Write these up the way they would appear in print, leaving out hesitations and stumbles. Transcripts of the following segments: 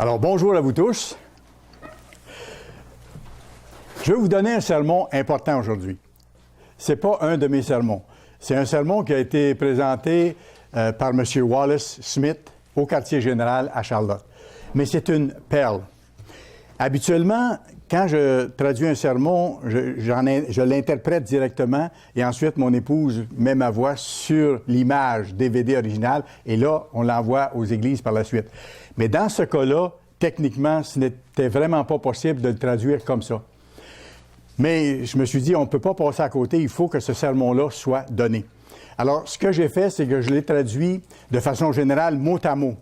Alors, bonjour à vous tous. Je vais vous donner un sermon important aujourd'hui. Ce n'est pas un de mes sermons. C'est un sermon qui a été présenté par M. Wallace Smith au quartier général à Charlotte. Mais c'est une perle. Habituellement, quand je traduis un sermon, je l'interprète directement et ensuite mon épouse met ma voix sur l'image DVD originale et là, on l'envoie aux églises par la suite. Mais dans ce cas-là, techniquement, ce n'était vraiment pas possible de le traduire comme ça. Mais je me suis dit, on ne peut pas passer à côté, il faut que ce sermon-là soit donné. Alors, ce que j'ai fait, c'est que je l'ai traduit de façon générale, mot à mot.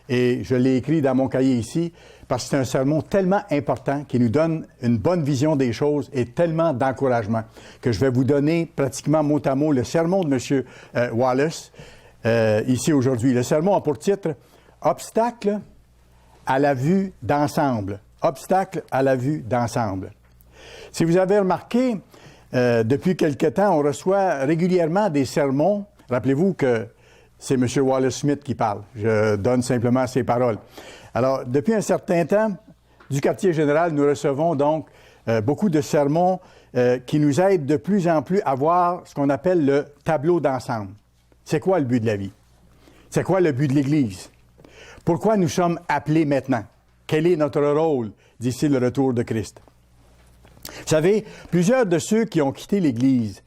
Et je l'ai écrit dans mon cahier ici, parce que c'est un sermon tellement important qui nous donne une bonne vision des choses et tellement d'encouragement que je vais vous donner pratiquement mot à mot le sermon de M. Wallace ici aujourd'hui. Le sermon a pour titre « Obstacle à la vue d'ensemble ». Obstacle à la vue d'ensemble. Si vous avez remarqué, depuis quelque temps, on reçoit régulièrement des sermons. Rappelez-vous que c'est M. Wallace Smith qui parle. Je donne simplement ses paroles. Alors, depuis un certain temps, du quartier général, nous recevons donc beaucoup de sermons qui nous aident de plus en plus à voir ce qu'on appelle le tableau d'ensemble. C'est quoi le but de la vie? C'est quoi le but de l'Église? Pourquoi nous sommes appelés maintenant? Quel est notre rôle d'ici le retour de Christ? Vous savez, plusieurs de ceux qui ont quitté l'Église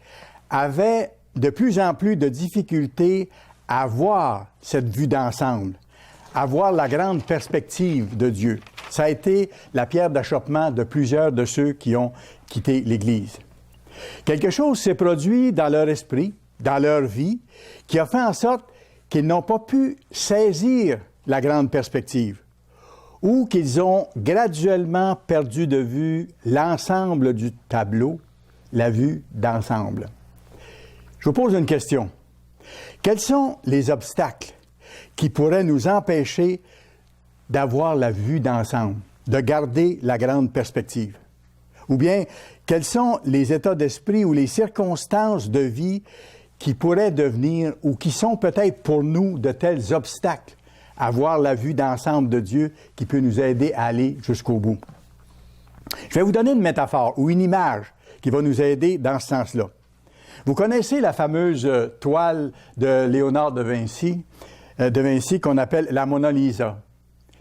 avaient de plus en plus de difficultés à voir cette vue d'ensemble, à voir la grande perspective de Dieu. Ça a été la pierre d'achoppement de plusieurs de ceux qui ont quitté l'Église. Quelque chose s'est produit dans leur esprit, dans leur vie, qui a fait en sorte qu'ils n'ont pas pu saisir la grande perspective, ou qu'ils ont graduellement perdu de vue l'ensemble du tableau, la vue d'ensemble. Je vous pose une question. Quels sont les obstacles qui pourraient nous empêcher d'avoir la vue d'ensemble, de garder la grande perspective? Ou bien, quels sont les états d'esprit ou les circonstances de vie qui pourraient devenir ou qui sont peut-être pour nous de tels obstacles à voir la vue d'ensemble de Dieu qui peut nous aider à aller jusqu'au bout? Je vais vous donner une métaphore ou une image qui va nous aider dans ce sens-là. Vous connaissez la fameuse toile de Léonard de Vinci qu'on appelle la Mona Lisa,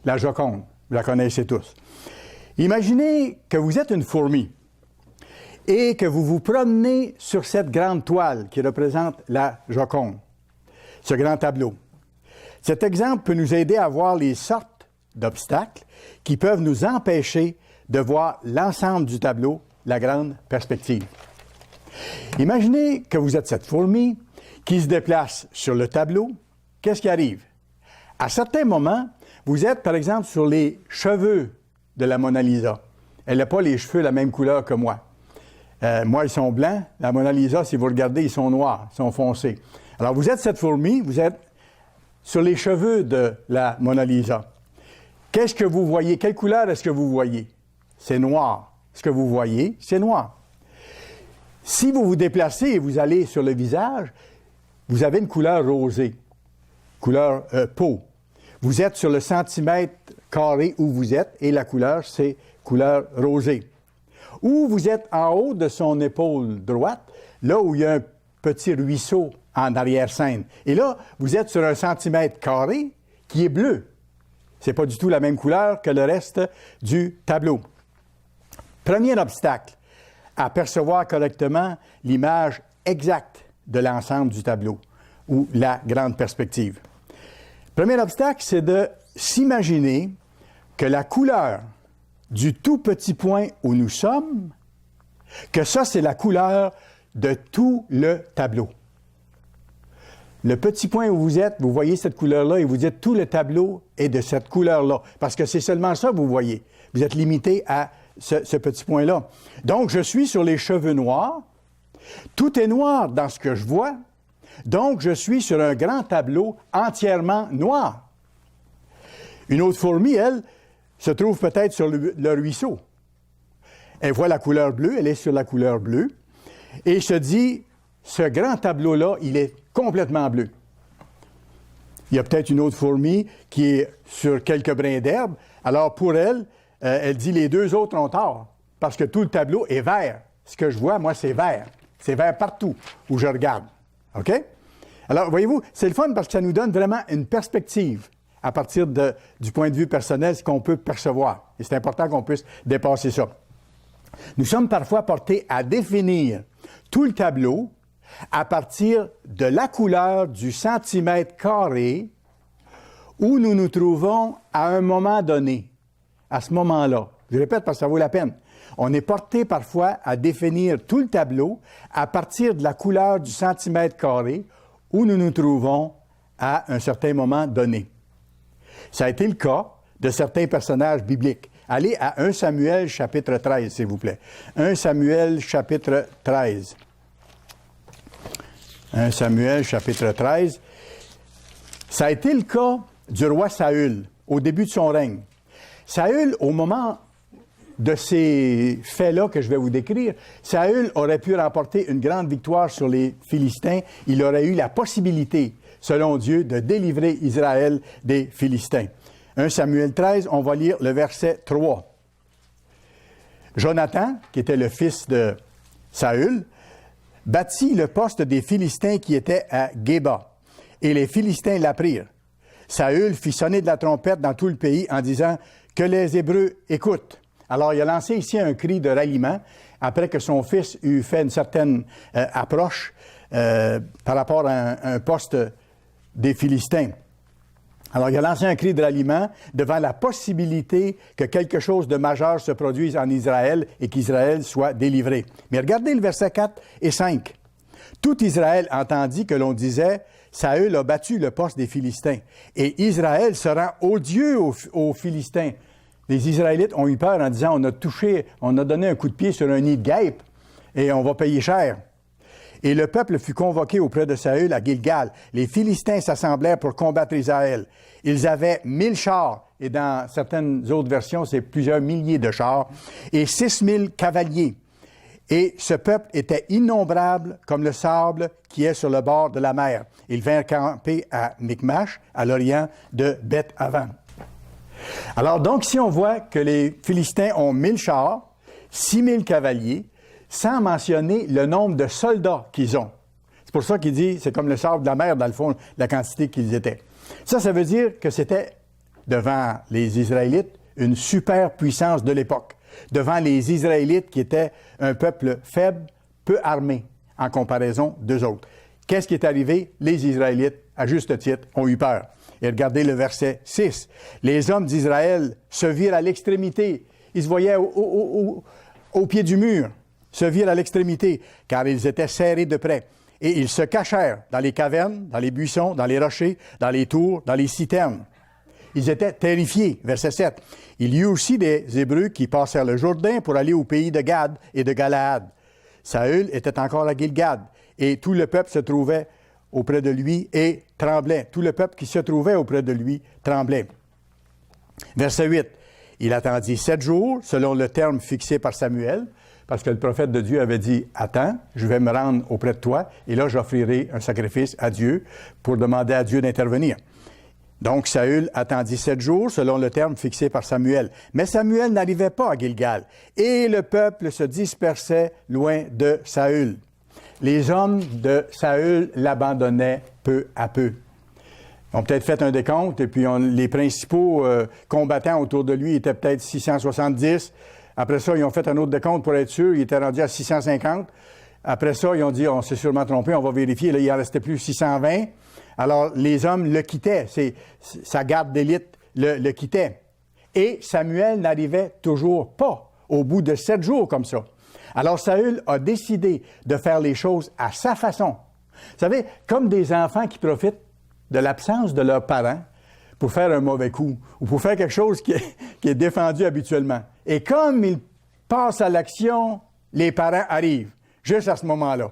la Joconde. Vous la connaissez tous. Imaginez que vous êtes une fourmi et que vous vous promenez sur cette grande toile qui représente la Joconde, ce grand tableau. Cet exemple peut nous aider à voir les sortes d'obstacles qui peuvent nous empêcher de voir l'ensemble du tableau, la grande perspective. Imaginez que vous êtes cette fourmi qui se déplace sur le tableau. Qu'est-ce qui arrive? À certains moments, vous êtes, par exemple, sur les cheveux de la Mona Lisa. Elle n'a pas les cheveux la même couleur que moi. Moi, ils sont blancs. La Mona Lisa, si vous regardez, ils sont noirs, ils sont foncés. Alors, vous êtes cette fourmi, vous êtes sur les cheveux de la Mona Lisa. Qu'est-ce que vous voyez? Quelle couleur est-ce que vous voyez? C'est noir. Ce que vous voyez, c'est noir. Si vous vous déplacez et vous allez sur le visage, vous avez une couleur rosée, couleur peau. Vous êtes sur le centimètre carré où vous êtes et la couleur, c'est couleur rosée. Ou vous êtes en haut de son épaule droite, là où il y a un petit ruisseau en arrière-scène. Et là, vous êtes sur un centimètre carré qui est bleu. Ce n'est pas du tout la même couleur que le reste du tableau. Premier obstacle à percevoir correctement l'image exacte de l'ensemble du tableau ou la grande perspective. Premier obstacle, c'est de s'imaginer que la couleur du tout petit point où nous sommes, que ça, c'est la couleur de tout le tableau. Le petit point où vous êtes, vous voyez cette couleur-là et vous dites tout le tableau est de cette couleur-là, parce que c'est seulement ça que vous voyez. Vous êtes limité à ce petit point-là. Donc, je suis sur les cheveux noirs. Tout est noir dans ce que je vois. Donc, je suis sur un grand tableau entièrement noir. Une autre fourmi, elle, se trouve peut-être sur le ruisseau. Elle voit la couleur bleue, elle est sur la couleur bleue, et se dit, ce grand tableau-là, il est complètement bleu. Il y a peut-être une autre fourmi qui est sur quelques brins d'herbe. Alors pour elle, elle dit les deux autres ont tort parce que tout le tableau est vert. Ce que je vois, moi, c'est vert. C'est vert partout où je regarde. OK? Alors, voyez-vous, c'est le fun parce que ça nous donne vraiment une perspective à partir du point de vue personnel, ce qu'on peut percevoir. Et c'est important qu'on puisse dépasser ça. Nous sommes parfois portés à définir tout le tableau à partir de la couleur du centimètre carré où nous nous trouvons à un moment donné, à ce moment-là. Je répète parce que ça vaut la peine. On est porté parfois à définir tout le tableau à partir de la couleur du centimètre carré où nous nous trouvons à un certain moment donné. Ça a été le cas de certains personnages bibliques. Allez à 1 Samuel chapitre 13, s'il vous plaît. 1 Samuel chapitre 13. 1 Samuel chapitre 13. Ça a été le cas du roi Saül au début de son règne. Saül, au moment de ces faits-là que je vais vous décrire, Saül aurait pu remporter une grande victoire sur les Philistins. Il aurait eu la possibilité, selon Dieu, de délivrer Israël des Philistins. 1 Samuel 13, on va lire le verset 3. Jonathan, qui était le fils de Saül, bâtit le poste des Philistins qui était à Géba, et les Philistins l'apprirent. Saül fit sonner de la trompette dans tout le pays en disant « Que les Hébreux écoutent ». Alors, il a lancé ici un cri de ralliement après que son fils eut fait une certaine approche par rapport à un poste des Philistins. Alors, il a lancé un cri de ralliement devant la possibilité que quelque chose de majeur se produise en Israël et qu'Israël soit délivré. Mais regardez le verset 4 et 5. Tout Israël entendit que l'on disait « Saül a battu le poste des Philistins et Israël se rend odieux aux Philistins. » Les Israélites ont eu peur en disant « On a donné un coup de pied sur un nid de guêpe et on va payer cher. » Et le peuple fut convoqué auprès de Saül à Gilgal. Les Philistins s'assemblèrent pour combattre Israël. Ils avaient 1000 chars, et dans certaines autres versions, c'est plusieurs milliers de chars, et 6000 cavaliers. Et ce peuple était innombrable comme le sable qui est sur le bord de la mer. Ils vinrent camper à Michmash, à l'orient de Beth-Aven. Alors donc, si on voit que les Philistins ont 1000 chars, 6000 cavaliers, sans mentionner le nombre de soldats qu'ils ont. C'est pour ça qu'il dit, c'est comme le sable de la mer, dans le fond, la quantité qu'ils étaient. Ça veut dire que c'était, devant les Israélites, une super puissance de l'époque. Devant les Israélites qui étaient un peuple faible, peu armé, en comparaison d'eux autres. Qu'est-ce qui est arrivé? Les Israélites, à juste titre, ont eu peur. Et regardez le verset 6. Les hommes d'Israël se virent à l'extrémité. Ils se voyaient au pied du mur, se virent à l'extrémité, car ils étaient serrés de près. Et ils se cachèrent dans les cavernes, dans les buissons, dans les rochers, dans les tours, dans les citernes. Ils étaient terrifiés. Verset 7. Il y eut aussi des Hébreux qui passèrent le Jourdain pour aller au pays de Gad et de Galaad. Saül était encore à Gilgad, et tout le peuple se trouvait auprès de lui et tremblait. Tout le peuple qui se trouvait auprès de lui tremblait. Verset 8. Il attendit 7 jours, selon le terme fixé par Samuel, parce que le prophète de Dieu avait dit « Attends, je vais me rendre auprès de toi, et là j'offrirai un sacrifice à Dieu pour demander à Dieu d'intervenir. » Donc Saül attendit 7 jours, selon le terme fixé par Samuel. Mais Samuel n'arrivait pas à Gilgal, et le peuple se dispersait loin de Saül. Les hommes de Saül l'abandonnaient peu à peu. Ils ont peut-être fait un décompte, et puis les principaux combattants autour de lui étaient peut-être 670. Après ça, ils ont fait un autre décompte pour être sûr. Ils étaient rendus à 650. Après ça, ils ont dit, on s'est sûrement trompé, on va vérifier. Là, il n'en restait plus 620. Alors, les hommes le quittaient. Sa garde d'élite le quittait. Et Samuel n'arrivait toujours pas au bout de 7 jours comme ça. Alors, Saül a décidé de faire les choses à sa façon. Vous savez, comme des enfants qui profitent de l'absence de leurs parents pour faire un mauvais coup ou pour faire quelque chose qui est défendu habituellement. Et comme ils passent à l'action, les parents arrivent, juste à ce moment-là.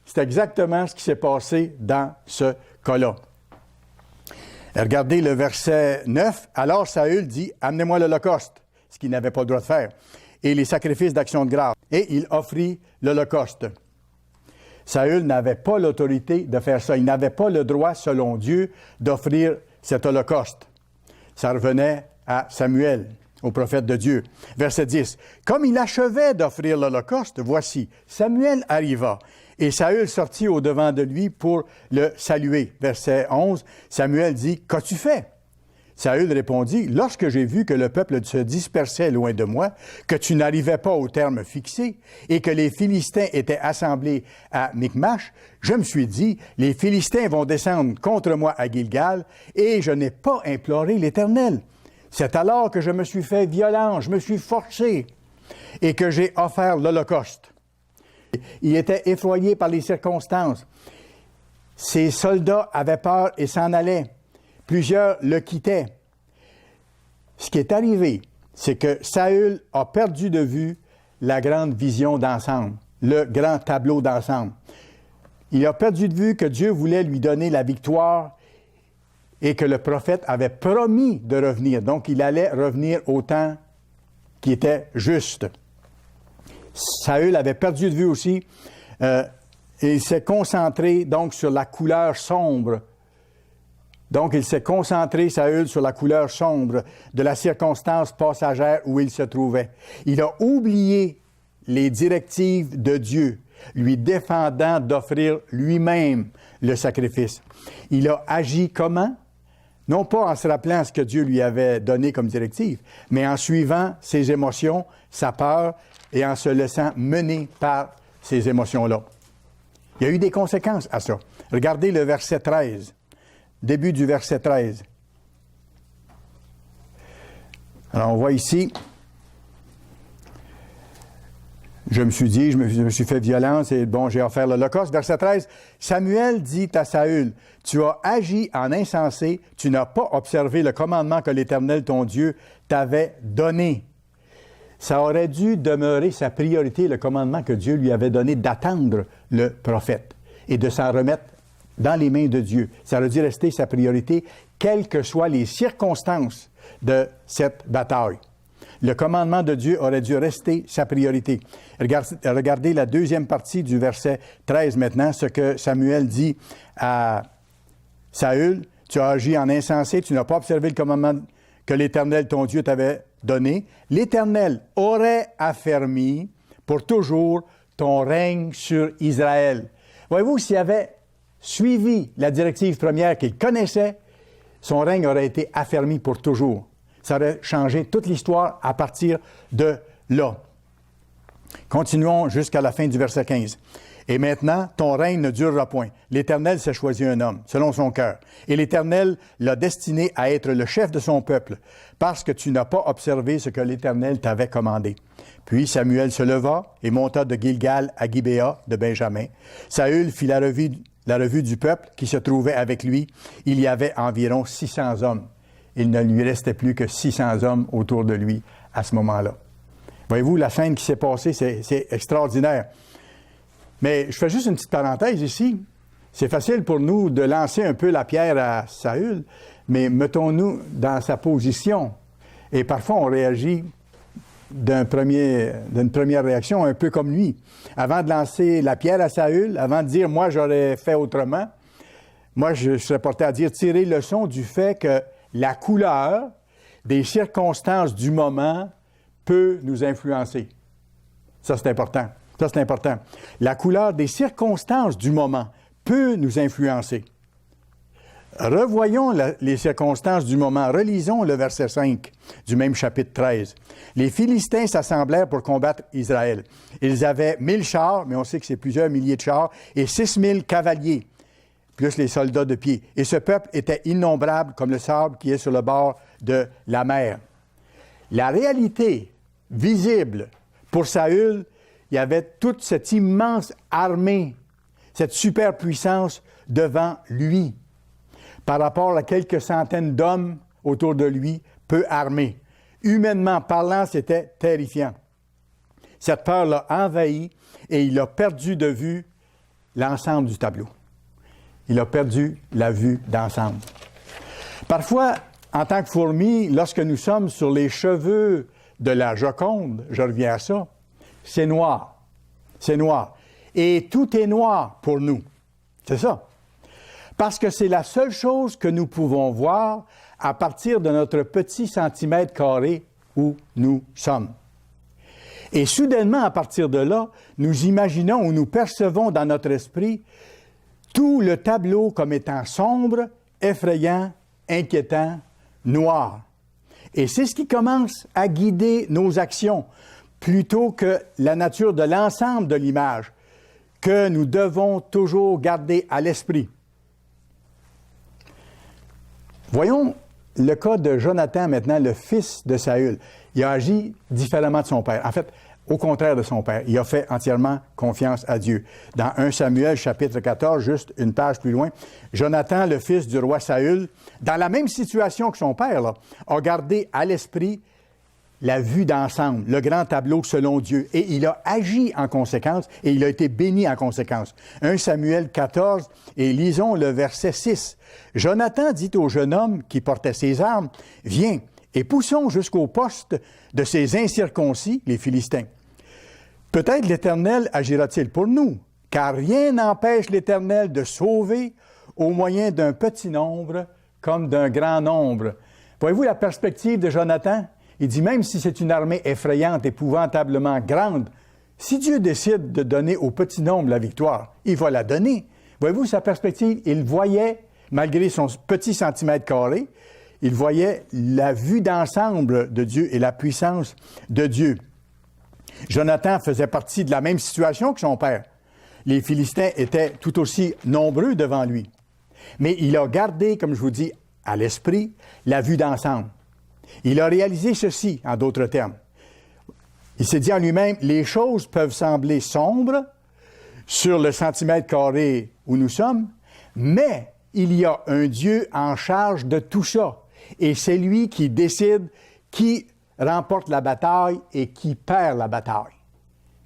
C'est exactement ce qui s'est passé dans ce cas-là. Regardez le verset 9. Alors Saül dit, « Amenez-moi l'Holocauste », ce qu'il n'avait pas le droit de faire, et les sacrifices d'action de grâce. Et il offrit l'Holocauste. Saül n'avait pas l'autorité de faire ça. Il n'avait pas le droit, selon Dieu, d'offrir cet holocauste. Ça revenait à Samuel, au prophète de Dieu. Verset 10. Comme il achevait d'offrir l'holocauste, voici, Samuel arriva, et Saül sortit au-devant de lui pour le saluer. Verset 11. Samuel dit, « Qu'as-tu fait? » Saül répondit, « Lorsque j'ai vu que le peuple se dispersait loin de moi, que tu n'arrivais pas au terme fixé, et que les Philistins étaient assemblés à Michmash, je me suis dit, les Philistins vont descendre contre moi à Gilgal, et je n'ai pas imploré l'Éternel. C'est alors que je me suis fait violent, je me suis forcé, et que j'ai offert l'Holocauste. » Il était effrayé par les circonstances. Ses soldats avaient peur et s'en allaient. Plusieurs le quittaient. Ce qui est arrivé, c'est que Saül a perdu de vue la grande vision d'ensemble, le grand tableau d'ensemble. Il a perdu de vue que Dieu voulait lui donner la victoire et que le prophète avait promis de revenir. Donc, il allait revenir au temps qui était juste. Saül avait perdu de vue aussi et il s'est concentré donc sur la couleur sombre. Donc, il s'est concentré, Saül, sur la couleur sombre de la circonstance passagère où il se trouvait. Il a oublié les directives de Dieu, lui défendant d'offrir lui-même le sacrifice. Il a agi comment? Non pas en se rappelant ce que Dieu lui avait donné comme directive, mais en suivant ses émotions, sa peur, et en se laissant mener par ces émotions-là. Il y a eu des conséquences à ça. Regardez le verset 13. Début du verset 13. Alors, on voit ici, je me suis dit, je me suis fait violence et bon, j'ai offert l'Holocauste. Verset 13, Samuel dit à Saül, « Tu as agi en insensé, tu n'as pas observé le commandement que l'Éternel, ton Dieu, t'avait donné. » Ça aurait dû demeurer sa priorité, le commandement que Dieu lui avait donné d'attendre le prophète et de s'en remettre dans les mains de Dieu. Ça aurait dû rester sa priorité, quelles que soient les circonstances de cette bataille. Le commandement de Dieu aurait dû rester sa priorité. Regardez la deuxième partie du verset 13 maintenant, ce que Samuel dit à Saül. « Tu as agi en insensé, tu n'as pas observé le commandement que l'Éternel, ton Dieu, t'avait donné. L'Éternel aurait affermi pour toujours ton règne sur Israël. » Voyez-vous, s'il avait suivi la directive première qu'il connaissait, son règne aurait été affermi pour toujours. Ça aurait changé toute l'histoire à partir de là. Continuons jusqu'à la fin du verset 15. « Et maintenant, ton règne ne durera point. L'Éternel s'est choisi un homme, selon son cœur. Et l'Éternel l'a destiné à être le chef de son peuple, parce que tu n'as pas observé ce que l'Éternel t'avait commandé. » Puis Samuel se leva et monta de Gilgal à Gibéa de Benjamin. Saül fit la revue du peuple qui se trouvait avec lui. Il y avait environ 600 hommes. Il ne lui restait plus que 600 hommes autour de lui à ce moment-là. Voyez-vous, la scène qui s'est passée, c'est extraordinaire. Mais je fais juste une petite parenthèse ici. C'est facile pour nous de lancer un peu la pierre à Saül, mais mettons-nous dans sa position. Et parfois, on réagit d'une première réaction un peu comme lui. Avant de lancer la pierre à Saül, avant de dire « moi, j'aurais fait autrement », moi, je serais porté à dire « tirer leçon du fait que la couleur des circonstances du moment peut nous influencer. » Ça, c'est important. Ça, c'est important. La couleur des circonstances du moment peut nous influencer. Revoyons les circonstances du moment. Relisons le verset 5 du même chapitre 13. Les Philistins s'assemblèrent pour combattre Israël. Ils avaient 1000 chars, mais on sait que c'est plusieurs milliers de chars, et 6000 cavaliers, plus les soldats de pied. Et ce peuple était innombrable comme le sable qui est sur le bord de la mer. La réalité visible pour Saül, il y avait toute cette immense armée, cette superpuissance devant lui, par rapport à quelques centaines d'hommes autour de lui, peu armés. Humainement parlant, c'était terrifiant. Cette peur l'a envahi et il a perdu de vue l'ensemble du tableau. Il a perdu la vue d'ensemble. Parfois, en tant que fourmi, lorsque nous sommes sur les cheveux de la Joconde, je reviens à ça, c'est noir. C'est noir. et tout est noir pour nous. C'est ça. Parce que c'est la seule chose que nous pouvons voir à partir de notre petit centimètre carré où nous sommes. Et soudainement, à partir de là, nous imaginons ou nous percevons dans notre esprit tout le tableau comme étant sombre, effrayant, inquiétant, noir. Et c'est ce qui commence à guider nos actions, plutôt que la nature de l'ensemble de l'image, que nous devons toujours garder à l'esprit. Voyons le cas de Jonathan maintenant, le fils de Saül. Il a agi différemment de son père. En fait, au contraire de son père. Il a fait entièrement confiance à Dieu. Dans 1 Samuel, chapitre 14, juste une page plus loin, Jonathan, le fils du roi Saül, dans la même situation que son père, là, a gardé à l'esprit la vue d'ensemble, le grand tableau selon Dieu. Et il a agi en conséquence et il a été béni en conséquence. 1 Samuel 14, et lisons le verset 6. Jonathan dit au jeune homme qui portait ses armes, « Viens, et poussons jusqu'au poste de ces incirconcis, les Philistins. Peut-être l'Éternel agira-t-il pour nous, car rien n'empêche l'Éternel de sauver au moyen d'un petit nombre comme d'un grand nombre. » Voyez-vous la perspective de Jonathan? Il dit, même si c'est une armée effrayante, épouvantablement grande, si Dieu décide de donner au petit nombre la victoire, il va la donner. Voyez-vous sa perspective? Il voyait, malgré son petit centimètre carré, il voyait la vue d'ensemble de Dieu et la puissance de Dieu. Jonathan faisait partie de la même situation que son père. Les Philistins étaient tout aussi nombreux devant lui. Mais il a gardé, comme je vous dis, à l'esprit, la vue d'ensemble. Il a réalisé ceci, en d'autres termes. Il s'est dit en lui-même, les choses peuvent sembler sombres sur le centimètre carré où nous sommes, mais il y a un Dieu en charge de tout ça. Et c'est lui qui décide qui remporte la bataille et qui perd la bataille.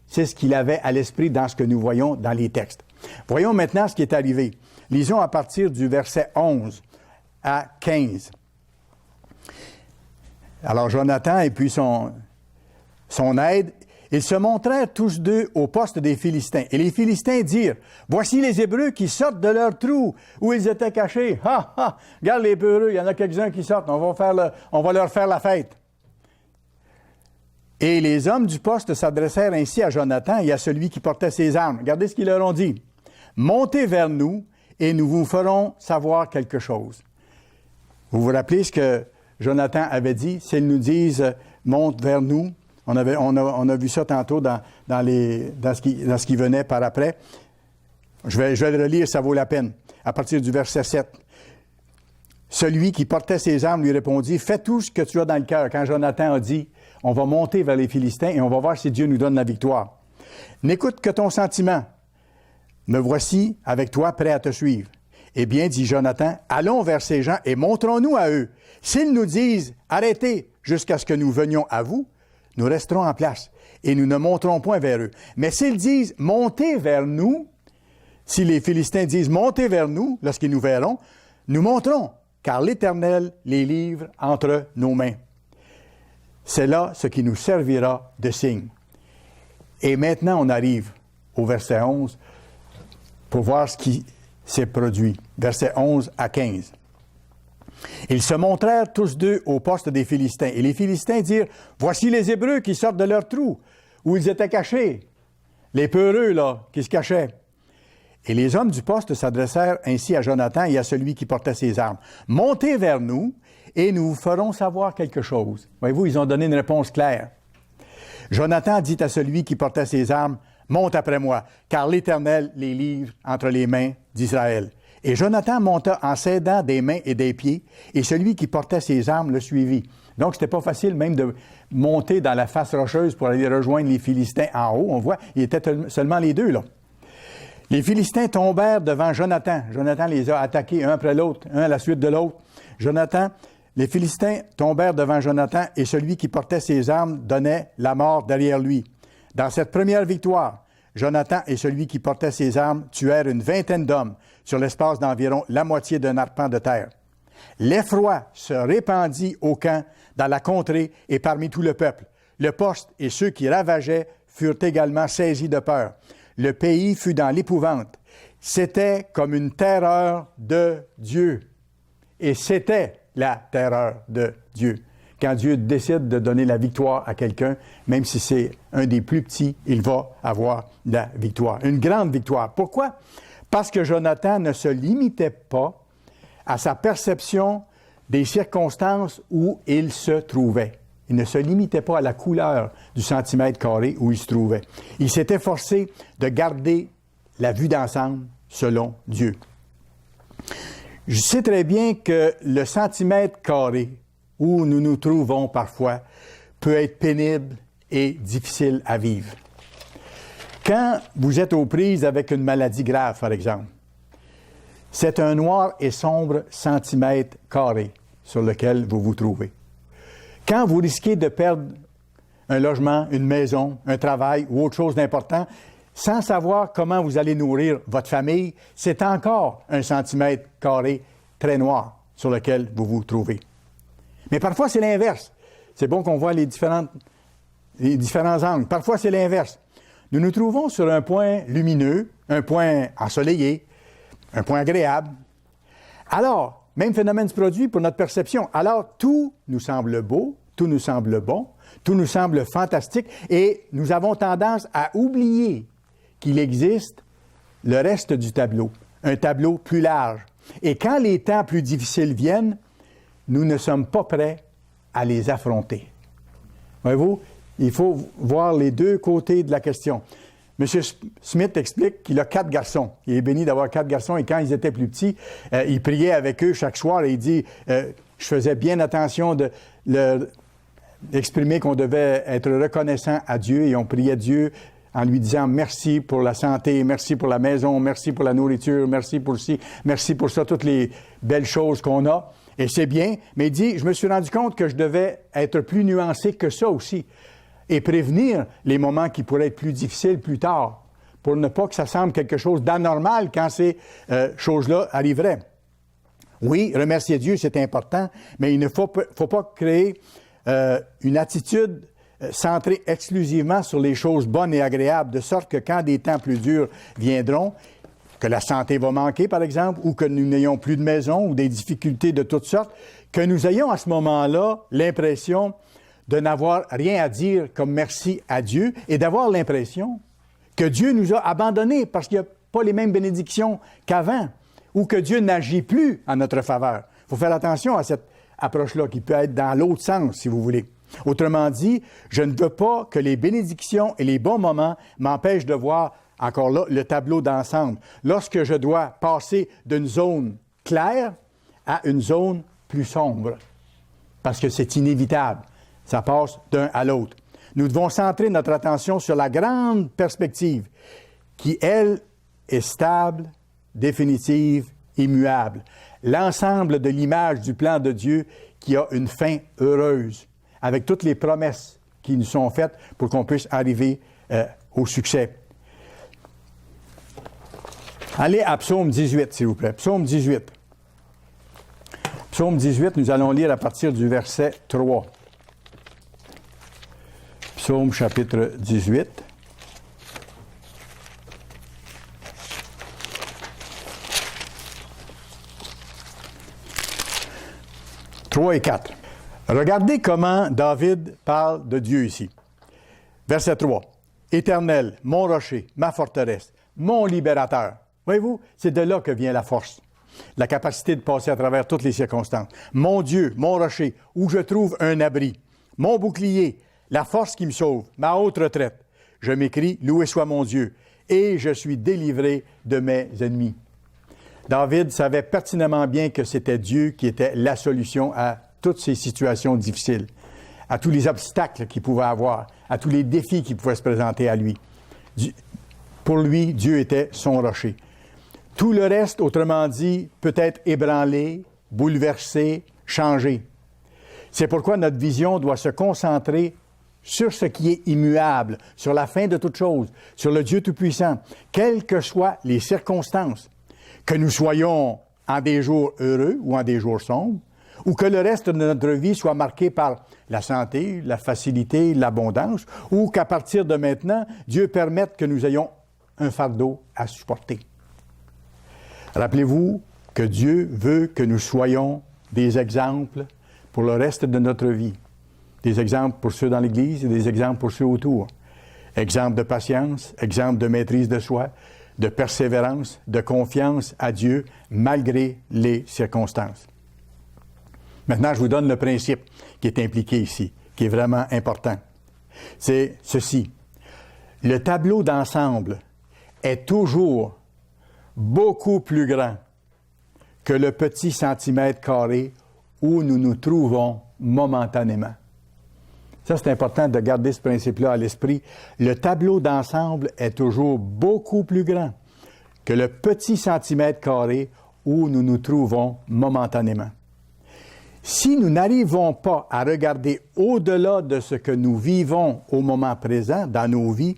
C'est ce qu'il avait à l'esprit dans ce que nous voyons dans les textes. Voyons maintenant ce qui est arrivé. Lisons à partir du verset 11 à 15. Alors Jonathan et puis son aide, ils se montrèrent tous deux au poste des Philistins. Et les Philistins dirent, « Voici les Hébreux qui sortent de leur trou où ils étaient cachés. Ha, ha! Regarde les Hébreux, il y en a quelques-uns qui sortent, on va leur faire la fête. » Et les hommes du poste s'adressèrent ainsi à Jonathan et à celui qui portait ses armes. Regardez ce qu'ils leur ont dit. « Montez vers nous et nous vous ferons savoir quelque chose. » Vous vous rappelez ce que Jonathan avait dit? S'ils nous disent « monte vers nous », on a vu ça tantôt dans ce qui venait par après. Je vais le relire, ça vaut la peine. À partir du verset 7. Celui qui portait ses armes lui répondit, « Fais tout ce que tu as dans le cœur. » Quand Jonathan a dit, « On va monter vers les Philistins et on va voir si Dieu nous donne la victoire. N'écoute que ton sentiment. Me voici avec toi prêt à te suivre. » Eh bien, dit Jonathan, « Allons vers ces gens et montrons-nous à eux. S'ils nous disent, « Arrêtez jusqu'à ce que nous venions à vous », nous resterons en place et nous ne monterons point vers eux. Mais s'ils disent « Montez vers nous », si les Philistins disent « Montez vers nous », lorsqu'ils nous verront, nous monterons, car l'Éternel les livre entre nos mains. C'est là ce qui nous servira de signe. Et maintenant, on arrive au verset 11 pour voir ce qui s'est produit. Versets 11 à 15. Ils se montrèrent tous deux au poste des Philistins. Et les Philistins dirent, « Voici les Hébreux qui sortent de leur trou, où ils étaient cachés. » Les peureux, là, qui se cachaient. Et les hommes du poste s'adressèrent ainsi à Jonathan et à celui qui portait ses armes. « Montez vers nous, et nous vous ferons savoir quelque chose. » Voyez-vous, ils ont donné une réponse claire. Jonathan dit à celui qui portait ses armes, « Monte après moi, car l'Éternel les livre entre les mains d'Israël. » Et Jonathan monta en s'aidant des mains et des pieds, et celui qui portait ses armes le suivit. Donc, c'était pas facile même de monter dans la face rocheuse pour aller rejoindre les Philistins en haut. On voit, il était seulement les deux, là. Les Philistins tombèrent devant Jonathan. Jonathan les a attaqués un après l'autre, un à la suite de l'autre. Les Philistins tombèrent devant Jonathan, et celui qui portait ses armes donnait la mort derrière lui. Dans cette première victoire, Jonathan et celui qui portait ses armes tuèrent une vingtaine d'hommes sur l'espace d'environ la moitié d'un arpent de terre. L'effroi se répandit au camp, dans la contrée et parmi tout le peuple. Le poste et ceux qui ravageaient furent également saisis de peur. le pays fut dans l'épouvante. C'était comme une terreur de Dieu. Et c'était la terreur de Dieu. Quand Dieu décide de donner la victoire à quelqu'un, même si c'est un des plus petits, il va avoir la victoire. Une grande victoire. Pourquoi? Parce que Jonathan ne se limitait pas à sa perception des circonstances où il se trouvait. Il ne se limitait pas à la couleur du centimètre carré où il se trouvait. Il s'était forcé de garder la vue d'ensemble selon Dieu. Je sais très bien que le centimètre carré où nous nous trouvons parfois peut être pénible et difficile à vivre. Quand vous êtes aux prises avec une maladie grave, par exemple, c'est un noir et sombre centimètre carré sur lequel vous vous trouvez. Quand vous risquez de perdre un logement, une maison, un travail ou autre chose d'important, sans savoir comment vous allez nourrir votre famille, c'est encore un centimètre carré très noir sur lequel vous vous trouvez. Mais parfois, c'est l'inverse. C'est bon qu'on voit les différents angles. Parfois, c'est l'inverse. Nous nous trouvons sur un point lumineux, un point ensoleillé, un point agréable. Alors, même phénomène se produit pour notre perception. Alors, tout nous semble beau, tout nous semble bon, tout nous semble fantastique et nous avons tendance à oublier qu'il existe le reste du tableau, un tableau plus large. Et quand les temps plus difficiles viennent, nous ne sommes pas prêts à les affronter. Voyez-vous, il faut voir les deux côtés de la question. M. Smith explique qu'il a 4 garçons. Il est béni d'avoir 4 garçons et quand ils étaient plus petits, il priait avec eux chaque soir et il dit je faisais bien attention de leur exprimer qu'on devait être reconnaissant à Dieu et on priait Dieu en lui disant merci pour la santé, merci pour la maison, merci pour la nourriture, merci pour ci, merci pour ça, toutes les belles choses qu'on a. Et c'est bien, mais il dit, je me suis rendu compte que je devais être plus nuancé que ça aussi et prévenir les moments qui pourraient être plus difficiles plus tard pour ne pas que ça semble quelque chose d'anormal quand ces choses-là arriveraient. Oui, remercier Dieu, c'est important, mais il ne faut pas créer une attitude centrée exclusivement sur les choses bonnes et agréables, de sorte que quand des temps plus durs viendront, que la santé va manquer, par exemple, ou que nous n'ayons plus de maison, ou des difficultés de toutes sortes, que nous ayons à ce moment-là l'impression de n'avoir rien à dire comme merci à Dieu et d'avoir l'impression que Dieu nous a abandonnés parce qu'il n'y a pas les mêmes bénédictions qu'avant, ou que Dieu n'agit plus en notre faveur. Il faut faire attention à cette approche-là qui peut être dans l'autre sens, si vous voulez. Autrement dit, je ne veux pas que les bénédictions et les bons moments m'empêchent de voir encore là, le tableau d'ensemble. Lorsque je dois passer d'une zone claire à une zone plus sombre, parce que c'est inévitable, ça passe d'un à l'autre. Nous devons centrer notre attention sur la grande perspective qui, elle, est stable, définitive, immuable. L'ensemble de l'image du plan de Dieu qui a une fin heureuse, avec toutes les promesses qui nous sont faites pour qu'on puisse arriver au succès. Allez à Psaume 18, s'il vous plaît. Psaume 18. Psaume 18, nous allons lire à partir du verset 3. Psaume chapitre 18. « 3 et 4. Regardez comment David parle de Dieu ici. Verset 3. « Éternel, mon rocher, ma forteresse, mon libérateur. » Voyez-vous, c'est de là que vient la force, la capacité de passer à travers toutes les circonstances. Mon Dieu, mon rocher, où je trouve un abri, mon bouclier, la force qui me sauve, ma haute retraite. Je m'écrie, loué soit mon Dieu, et je suis délivré de mes ennemis. David savait pertinemment bien que c'était Dieu qui était la solution à toutes ces situations difficiles, à tous les obstacles qu'il pouvait avoir, à tous les défis qui pouvaient se présenter à lui. Pour lui, Dieu était son rocher. Tout le reste, autrement dit, peut être ébranlé, bouleversé, changé. C'est pourquoi notre vision doit se concentrer sur ce qui est immuable, sur la fin de toute chose, sur le Dieu Tout-Puissant, quelles que soient les circonstances, que nous soyons en des jours heureux ou en des jours sombres, ou que le reste de notre vie soit marqué par la santé, la facilité, l'abondance, ou qu'à partir de maintenant, Dieu permette que nous ayons un fardeau à supporter. Rappelez-vous que Dieu veut que nous soyons des exemples pour le reste de notre vie. Des exemples pour ceux dans l'Église et des exemples pour ceux autour. Exemple de patience, exemple de maîtrise de soi, de persévérance, de confiance à Dieu malgré les circonstances. Maintenant, je vous donne le principe qui est impliqué ici, qui est vraiment important. C'est ceci. Le tableau d'ensemble est toujours beaucoup plus grand que le petit centimètre carré où nous nous trouvons momentanément. Ça, c'est important de garder ce principe-là à l'esprit. Le tableau d'ensemble est toujours beaucoup plus grand que le petit centimètre carré où nous nous trouvons momentanément. Si nous n'arrivons pas à regarder au-delà de ce que nous vivons au moment présent dans nos vies,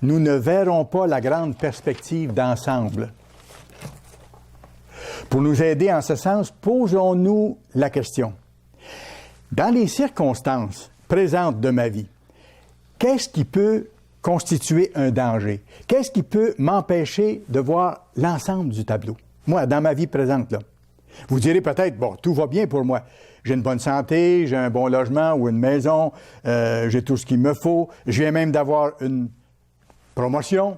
nous ne verrons pas la grande perspective d'ensemble. Pour nous aider en ce sens, posons-nous la question. Dans les circonstances présentes de ma vie, qu'est-ce qui peut constituer un danger? Qu'est-ce qui peut m'empêcher de voir l'ensemble du tableau? Moi, dans ma vie présente, là. Vous direz peut-être, bon, tout va bien pour moi. J'ai une bonne santé, j'ai un bon logement ou une maison, j'ai tout ce qu'il me faut. Je viens même d'avoir une promotion.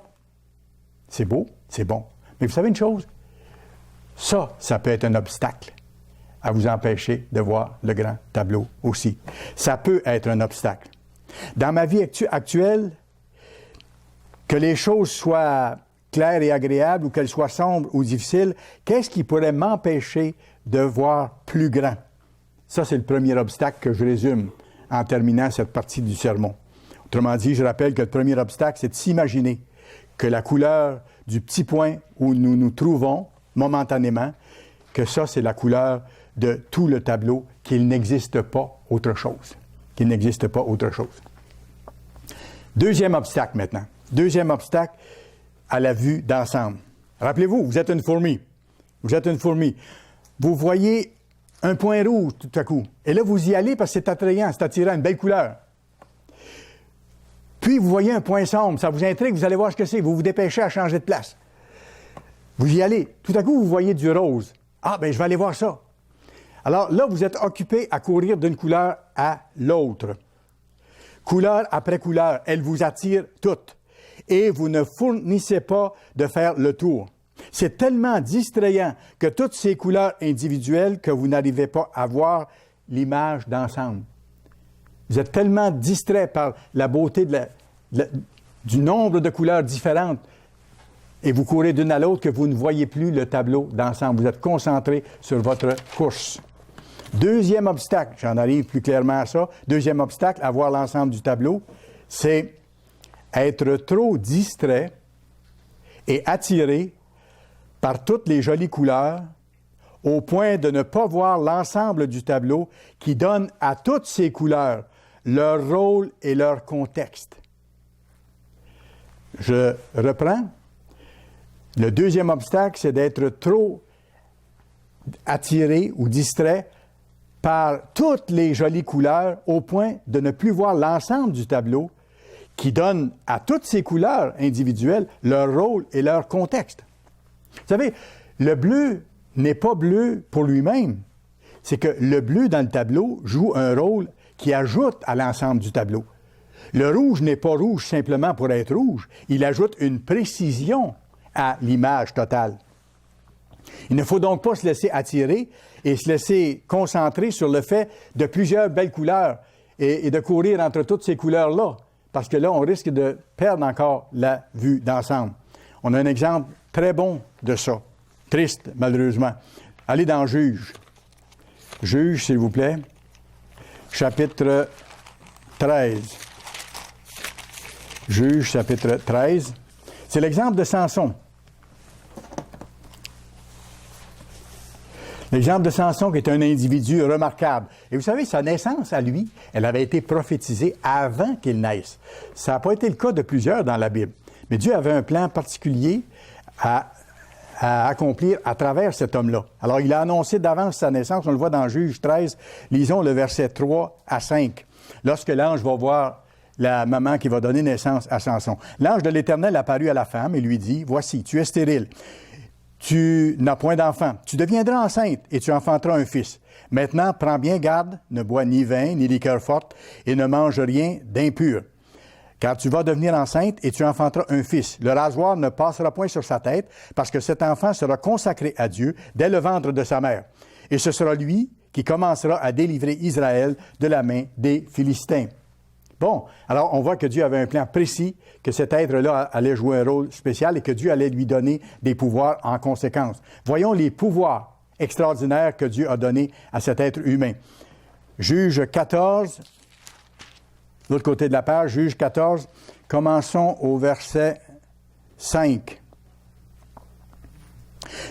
C'est beau, c'est bon. Mais vous savez une chose? Ça peut être un obstacle à vous empêcher de voir le grand tableau aussi. Ça peut être un obstacle. Dans ma vie actuelle, que les choses soient claires et agréables ou qu'elles soient sombres ou difficiles, qu'est-ce qui pourrait m'empêcher de voir plus grand? Ça, c'est le premier obstacle que je résume en terminant cette partie du sermon. Autrement dit, je rappelle que le premier obstacle, c'est de s'imaginer que la couleur du petit point où nous nous trouvons momentanément, que ça, c'est la couleur de tout le tableau, qu'il n'existe pas autre chose. Qu'il n'existe pas autre chose. Deuxième obstacle maintenant. Deuxième obstacle à la vue d'ensemble. Rappelez-vous, vous êtes une fourmi. Vous êtes une fourmi. Vous voyez un point rouge tout à coup. Et là, vous y allez parce que c'est attrayant, c'est attirant, une belle couleur. Puis, vous voyez un point sombre, ça vous intrigue, vous allez voir ce que c'est. Vous vous dépêchez à changer de place. Vous y allez. Tout à coup, vous voyez du rose. Ah, bien, je vais aller voir ça. Alors là, vous êtes occupé à courir d'une couleur à l'autre. Couleur après couleur, elle vous attire toutes. Et vous ne fournissez pas de faire le tour. C'est tellement distrayant que toutes ces couleurs individuelles que vous n'arrivez pas à voir l'image d'ensemble. Vous êtes tellement distrait par la beauté du nombre de couleurs différentes et vous courez d'une à l'autre que vous ne voyez plus le tableau d'ensemble. Vous êtes concentré sur votre course. Deuxième obstacle, j'en arrive plus clairement à ça, deuxième obstacle à voir l'ensemble du tableau, c'est être trop distrait et attiré par toutes les jolies couleurs au point de ne pas voir l'ensemble du tableau qui donne à toutes ces couleurs leur rôle et leur contexte. Je reprends. Le deuxième obstacle, c'est d'être trop attiré ou distrait par toutes les jolies couleurs au point de ne plus voir l'ensemble du tableau qui donne à toutes ces couleurs individuelles leur rôle et leur contexte. Vous savez, le bleu n'est pas bleu pour lui-même. C'est que le bleu dans le tableau joue un rôle qui ajoute à l'ensemble du tableau. Le rouge n'est pas rouge simplement pour être rouge. Il ajoute une précision à l'image totale. Il ne faut donc pas se laisser attirer et se laisser concentrer sur le fait de plusieurs belles couleurs et de courir entre toutes ces couleurs-là, parce que là, on risque de perdre encore la vue d'ensemble. On a un exemple très bon de ça. Triste, malheureusement. Allez dans Juge. Juge, s'il vous plaît. Chapitre 13. Juge, chapitre 13. C'est l'exemple de Samson. L'exemple de Samson qui est un individu remarquable. Et vous savez, sa naissance à lui, elle avait été prophétisée avant qu'il naisse. Ça n'a pas été le cas de plusieurs dans la Bible. Mais Dieu avait un plan particulier à accomplir à travers cet homme-là. Alors, il a annoncé d'avance sa naissance. On le voit dans Juge 13. Lisons le verset 3 à 5. Lorsque l'ange va voir la maman qui va donner naissance à Samson. L'ange de l'Éternel apparut à la femme et lui dit, « Voici, tu es stérile. Tu n'as point d'enfant. Tu deviendras enceinte et tu enfanteras un fils. Maintenant, prends bien garde, ne bois ni vin, ni liqueur forte, et ne mange rien d'impur. Car tu vas devenir enceinte et tu enfanteras un fils. Le rasoir ne passera point sur sa tête, parce que cet enfant sera consacré à Dieu dès le ventre de sa mère. Et ce sera lui qui commencera à délivrer Israël de la main des Philistins. » Bon, alors on voit que Dieu avait un plan précis, que cet être-là allait jouer un rôle spécial et que Dieu allait lui donner des pouvoirs en conséquence. Voyons les pouvoirs extraordinaires que Dieu a donnés à cet être humain. Juge 14, de l'autre côté de la page, Juge 14, commençons au verset 5.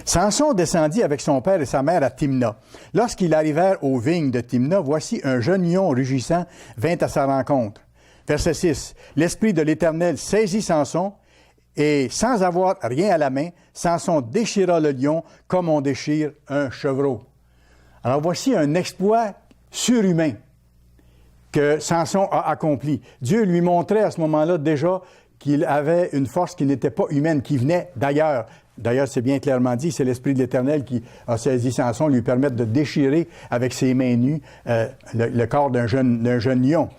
Samson descendit avec son père et sa mère à Timna. Lorsqu'ils arrivèrent aux vignes de Timna, voici un jeune lion rugissant vint à sa rencontre. Verset 6. L'Esprit de l'Éternel saisit Samson, et sans avoir rien à la main, Samson déchira le lion comme on déchire un chevreau. Alors voici un exploit surhumain que Samson a accompli. Dieu lui montrait à ce moment-là déjà qu'il avait une force qui n'était pas humaine, qui venait d'ailleurs. D'ailleurs, c'est bien clairement dit, c'est l'Esprit de l'Éternel qui a saisi Samson, lui permettre de déchirer avec ses mains nues le corps d'un jeune lion.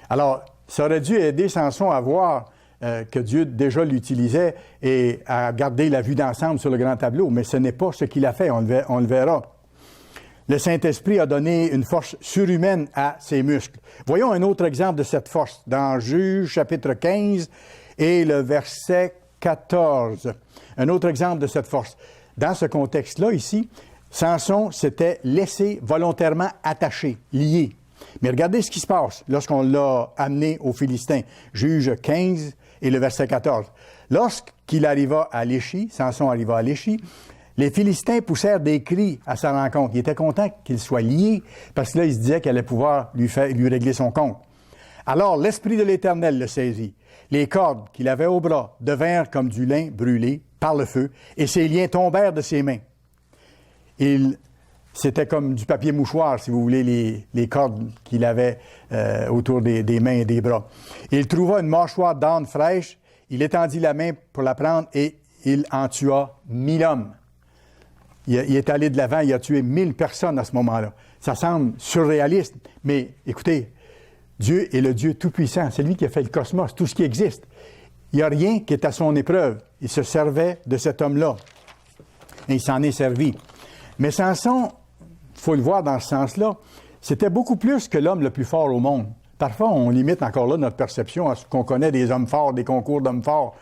Alors, ça aurait dû aider Samson à voir que Dieu déjà l'utilisait et à garder la vue d'ensemble sur le grand tableau, mais ce n'est pas ce qu'il a fait, on le verra. Le Saint-Esprit a donné une force surhumaine à ses muscles. Voyons un autre exemple de cette force dans Juge chapitre 15 et le verset 14. Un autre exemple de cette force. Dans ce contexte-là, ici, Samson s'était laissé volontairement attacher, lié. Mais regardez ce qui se passe lorsqu'on l'a amené aux Philistins. Juge 15 et le verset 14. Lorsqu'il arriva à Léchi, Samson arriva à Léchi, les Philistins poussèrent des cris à sa rencontre. Il était content qu'il soit lié, parce que là, il se disait qu'elle allait pouvoir lui régler son compte. Alors, l'Esprit de l'Éternel le saisit. Les cordes qu'il avait au bras devinrent comme du lin brûlé par le feu, et ses liens tombèrent de ses mains. C'était comme du papier mouchoir, si vous voulez, les cordes qu'il avait autour des mains et des bras. Il trouva une mâchoire d'âne fraîche, il étendit la main pour la prendre, et il en tua 1000 hommes. Il est allé de l'avant, il a tué 1000 personnes à ce moment-là. Ça semble surréaliste, mais écoutez, Dieu est le Dieu tout-puissant. C'est lui qui a fait le cosmos, tout ce qui existe. Il n'y a rien qui est à son épreuve. Il se servait de cet homme-là. Et il s'en est servi. Mais Samson, il faut le voir dans ce sens-là, c'était beaucoup plus que l'homme le plus fort au monde. Parfois, on limite encore là notre perception à ce qu'on connaît des hommes forts, des concours d'hommes forts.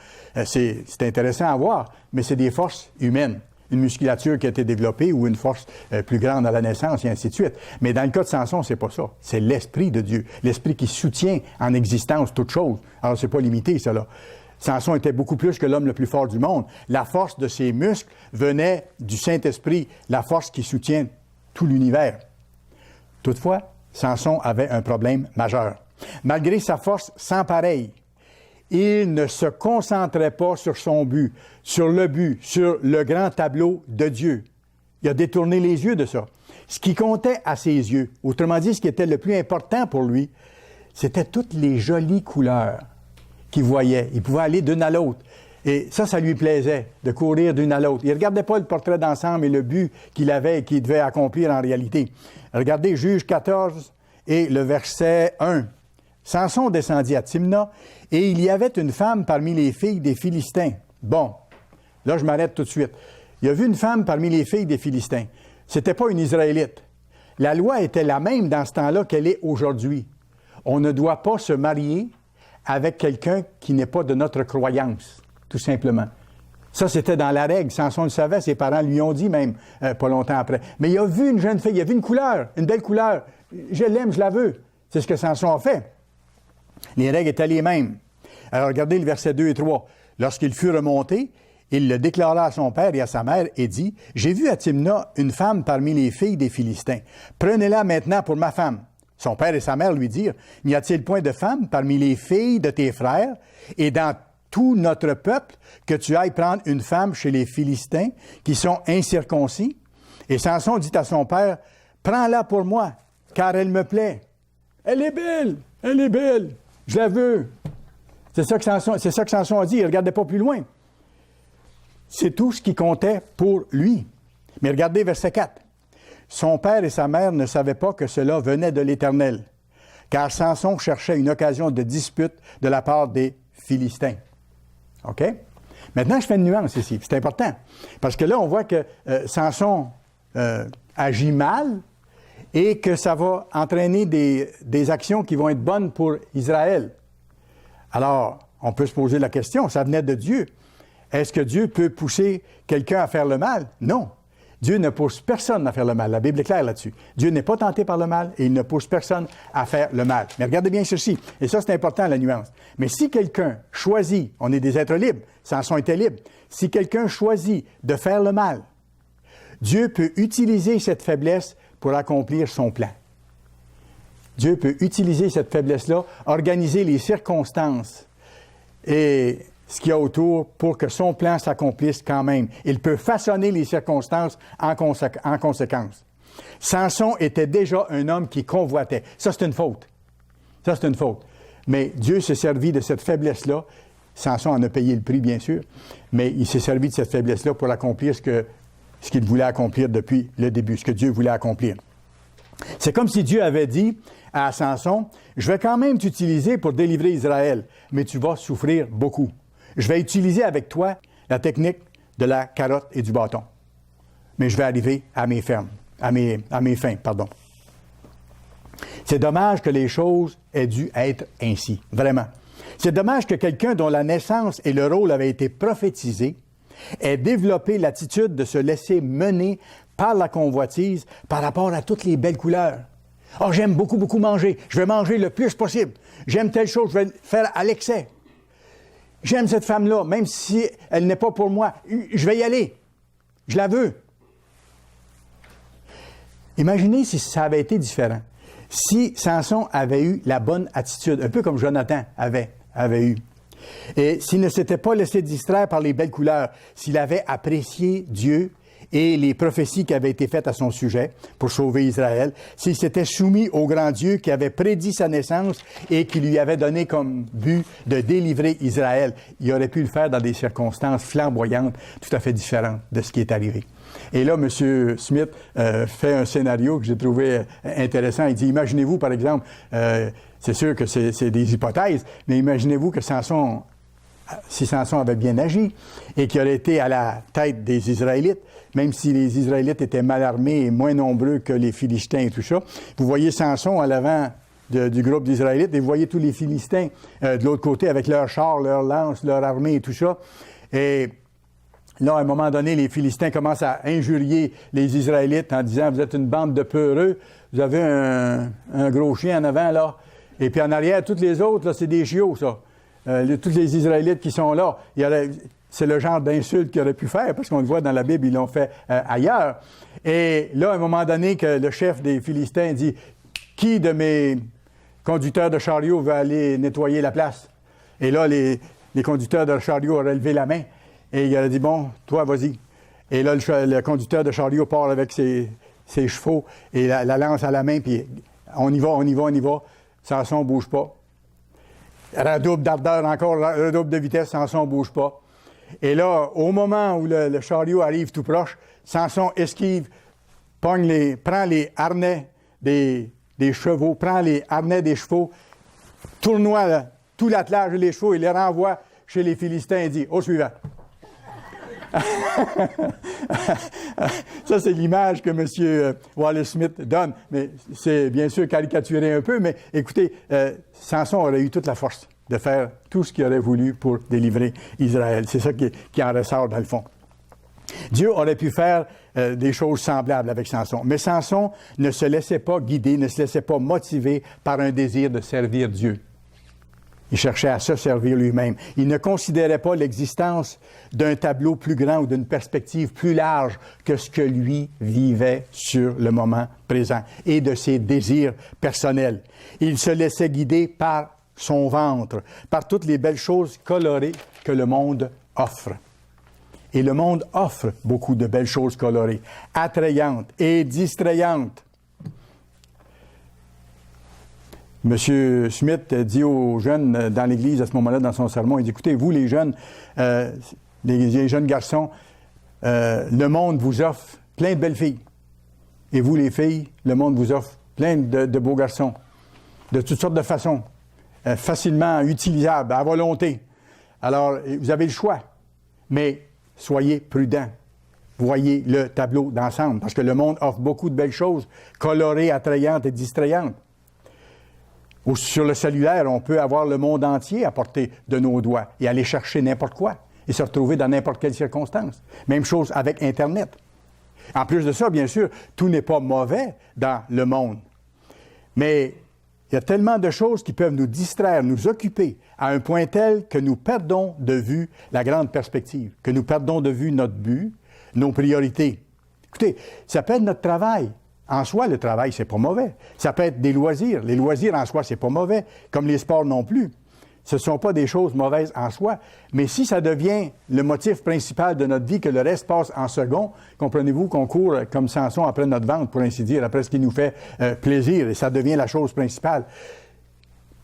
C'est intéressant à voir, mais c'est des forces humaines. Une musculature qui a été développée ou une force plus grande à la naissance et ainsi de suite. Mais dans le cas de Samson, c'est pas ça. C'est l'Esprit de Dieu, l'Esprit qui soutient en existence toute chose. Alors, c'est pas limité, cela. Samson était beaucoup plus que l'homme le plus fort du monde. La force de ses muscles venait du Saint-Esprit, la force qui soutient tout l'univers. Toutefois, Samson avait un problème majeur. Malgré sa force sans pareille, il ne se concentrait pas sur son but, sur le grand tableau de Dieu. Il a détourné les yeux de ça. Ce qui comptait à ses yeux, autrement dit, ce qui était le plus important pour lui, c'était toutes les jolies couleurs qu'il voyait. Il pouvait aller d'une à l'autre. Et ça lui plaisait, de courir d'une à l'autre. Il ne regardait pas le portrait d'ensemble et le but qu'il avait et qu'il devait accomplir en réalité. Regardez Juge 14 et le verset 1. Samson descendit à Timna, et il y avait une femme parmi les filles des Philistins. Bon, là je m'arrête tout de suite. Il a vu une femme parmi les filles des Philistins. C'était pas une Israélite. La loi était la même dans ce temps-là qu'elle est aujourd'hui. On ne doit pas se marier avec quelqu'un qui n'est pas de notre croyance, tout simplement. Ça, c'était dans la règle. Samson le savait, ses parents lui ont dit même pas longtemps après. Mais il a vu une jeune fille, il a vu une couleur, une belle couleur. Je l'aime, je la veux. C'est ce que Samson a fait. Les règles étaient les mêmes. Alors, regardez le verset 2 et 3. Lorsqu'il fut remonté, il le déclara à son père et à sa mère et dit, « J'ai vu à Timna une femme parmi les filles des Philistins. Prenez-la maintenant pour ma femme. » Son père et sa mère lui dirent, « N'y a-t-il point de femme parmi les filles de tes frères et dans tout notre peuple que tu ailles prendre une femme chez les Philistins qui sont incirconcis? » Et Samson dit à son père, « Prends-la pour moi, car elle me plaît. » Elle est belle, elle est belle. Je la veux. C'est ça que Samson a dit. Il ne regardait pas plus loin. C'est tout ce qui comptait pour lui. Mais regardez verset 4. Son père et sa mère ne savaient pas que cela venait de l'Éternel, car Samson cherchait une occasion de dispute de la part des Philistins. OK? Maintenant, je fais une nuance ici. C'est important. Parce que là, on voit que Samson agit mal et que ça va entraîner des actions qui vont être bonnes pour Israël. Alors, on peut se poser la question, ça venait de Dieu. Est-ce que Dieu peut pousser quelqu'un à faire le mal? Non. Dieu ne pousse personne à faire le mal. La Bible est claire là-dessus. Dieu n'est pas tenté par le mal et il ne pousse personne à faire le mal. Mais regardez bien ceci, et ça c'est important la nuance. Mais si quelqu'un choisit, on est des êtres libres, Samson était libre, si quelqu'un choisit de faire le mal, Dieu peut utiliser cette faiblesse pour accomplir son plan. Dieu peut utiliser cette faiblesse-là, organiser les circonstances et ce qu'il y a autour pour que son plan s'accomplisse quand même. Il peut façonner les circonstances en conséquence. Samson était déjà un homme qui convoitait. Ça, c'est une faute. Ça, c'est une faute. Mais Dieu s'est servi de cette faiblesse-là. Samson en a payé le prix, bien sûr, mais il s'est servi de cette faiblesse-là pour accomplir ce qu'il voulait accomplir depuis le début, ce que Dieu voulait accomplir. C'est comme si Dieu avait dit à Samson, « Je vais quand même t'utiliser pour délivrer Israël, mais tu vas souffrir beaucoup. Je vais utiliser avec toi la technique de la carotte et du bâton. Mais je vais arriver à mes fins. C'est dommage que les choses aient dû être ainsi, vraiment. C'est dommage que quelqu'un dont la naissance et le rôle avaient été prophétisés ait développé l'attitude de se laisser mener par la convoitise par rapport à toutes les belles couleurs. « Ah, j'aime beaucoup, beaucoup manger. Je vais manger le plus possible. J'aime telle chose, je vais le faire à l'excès. J'aime cette femme-là, même si elle n'est pas pour moi. Je vais y aller. Je la veux. » Imaginez si ça avait été différent. Si Samson avait eu la bonne attitude, un peu comme Jonathan avait eu. Et s'il ne s'était pas laissé distraire par les belles couleurs, s'il avait apprécié Dieu et les prophéties qui avaient été faites à son sujet pour sauver Israël, s'il s'était soumis au grand Dieu qui avait prédit sa naissance et qui lui avait donné comme but de délivrer Israël, il aurait pu le faire dans des circonstances flamboyantes, tout à fait différentes de ce qui est arrivé. Et là, M. Smith fait un scénario que j'ai trouvé intéressant. Il dit, imaginez-vous, par exemple, c'est sûr que c'est des hypothèses, mais imaginez-vous que si Samson avait bien agi et qu'il aurait été à la tête des Israélites, même si les Israélites étaient mal armés et moins nombreux que les Philistins et tout ça, vous voyez Samson à l'avant du groupe d'Israélites et vous voyez tous les Philistins de l'autre côté avec leurs chars, leurs lances, leur armée et tout ça. Et là, à un moment donné, les Philistins commencent à injurier les Israélites en disant « Vous êtes une bande de peureux, vous avez un gros chien en avant, là. » Et puis en arrière, toutes les autres, là, c'est des chiots, ça. Tous les Israélites qui sont là, c'est le genre d'insulte qu'ils auraient pu faire, parce qu'on le voit dans la Bible, ils l'ont fait ailleurs. Et là, à un moment donné, que le chef des Philistins dit « Qui de mes conducteurs de chariot veut aller nettoyer la place? » Et là, les conducteurs de chariot auraient levé la main. Et il a dit, bon, toi, vas-y. Et là, le conducteur de chariot part avec ses chevaux et la lance à la main, puis on y va. Samson ne bouge pas. Redouble d'ardeur encore, redouble de vitesse, Samson ne bouge pas. Et là, au moment où le chariot arrive tout proche, Samson esquive, prend les harnais des chevaux, prend les harnais des chevaux, tournoie tout l'attelage des chevaux et les renvoie chez les Philistins et dit, au suivant. Ça, c'est l'image que M. Wallace Smith donne, mais c'est bien sûr caricaturé un peu, mais écoutez, Samson aurait eu toute la force de faire tout ce qu'il aurait voulu pour délivrer Israël. C'est ça qui en ressort dans le fond. Dieu aurait pu faire des choses semblables avec Samson, mais Samson ne se laissait pas guider, ne se laissait pas motiver par un désir de servir Dieu. Il cherchait à se servir lui-même. Il ne considérait pas l'existence d'un tableau plus grand ou d'une perspective plus large que ce que lui vivait sur le moment présent et de ses désirs personnels. Il se laissait guider par son ventre, par toutes les belles choses colorées que le monde offre. Et le monde offre beaucoup de belles choses colorées, attrayantes et distrayantes. M. Smith dit aux jeunes dans l'Église à ce moment-là, dans son sermon, il dit, écoutez, vous les jeunes, les jeunes garçons, le monde vous offre plein de belles filles. Et vous les filles, le monde vous offre plein de beaux garçons, de toutes sortes de façons, facilement utilisables, à volonté. Alors, vous avez le choix, mais soyez prudents. Voyez le tableau d'ensemble, parce que le monde offre beaucoup de belles choses, colorées, attrayantes et distrayantes. Sur le cellulaire, on peut avoir le monde entier à portée de nos doigts et aller chercher n'importe quoi et se retrouver dans n'importe quelle circonstance. Même chose avec Internet. En plus de ça, bien sûr, tout n'est pas mauvais dans le monde. Mais il y a tellement de choses qui peuvent nous distraire, nous occuper, à un point tel que nous perdons de vue la grande perspective, que nous perdons de vue notre but, nos priorités. Écoutez, ça peut être notre travail. En soi, le travail, c'est pas mauvais. Ça peut être des loisirs. Les loisirs, en soi, c'est pas mauvais, comme les sports non plus. Ce ne sont pas des choses mauvaises en soi, mais si ça devient le motif principal de notre vie, que le reste passe en second, comprenez-vous qu'on court comme Samson après notre ventre, pour ainsi dire, après ce qui nous fait plaisir, et ça devient la chose principale.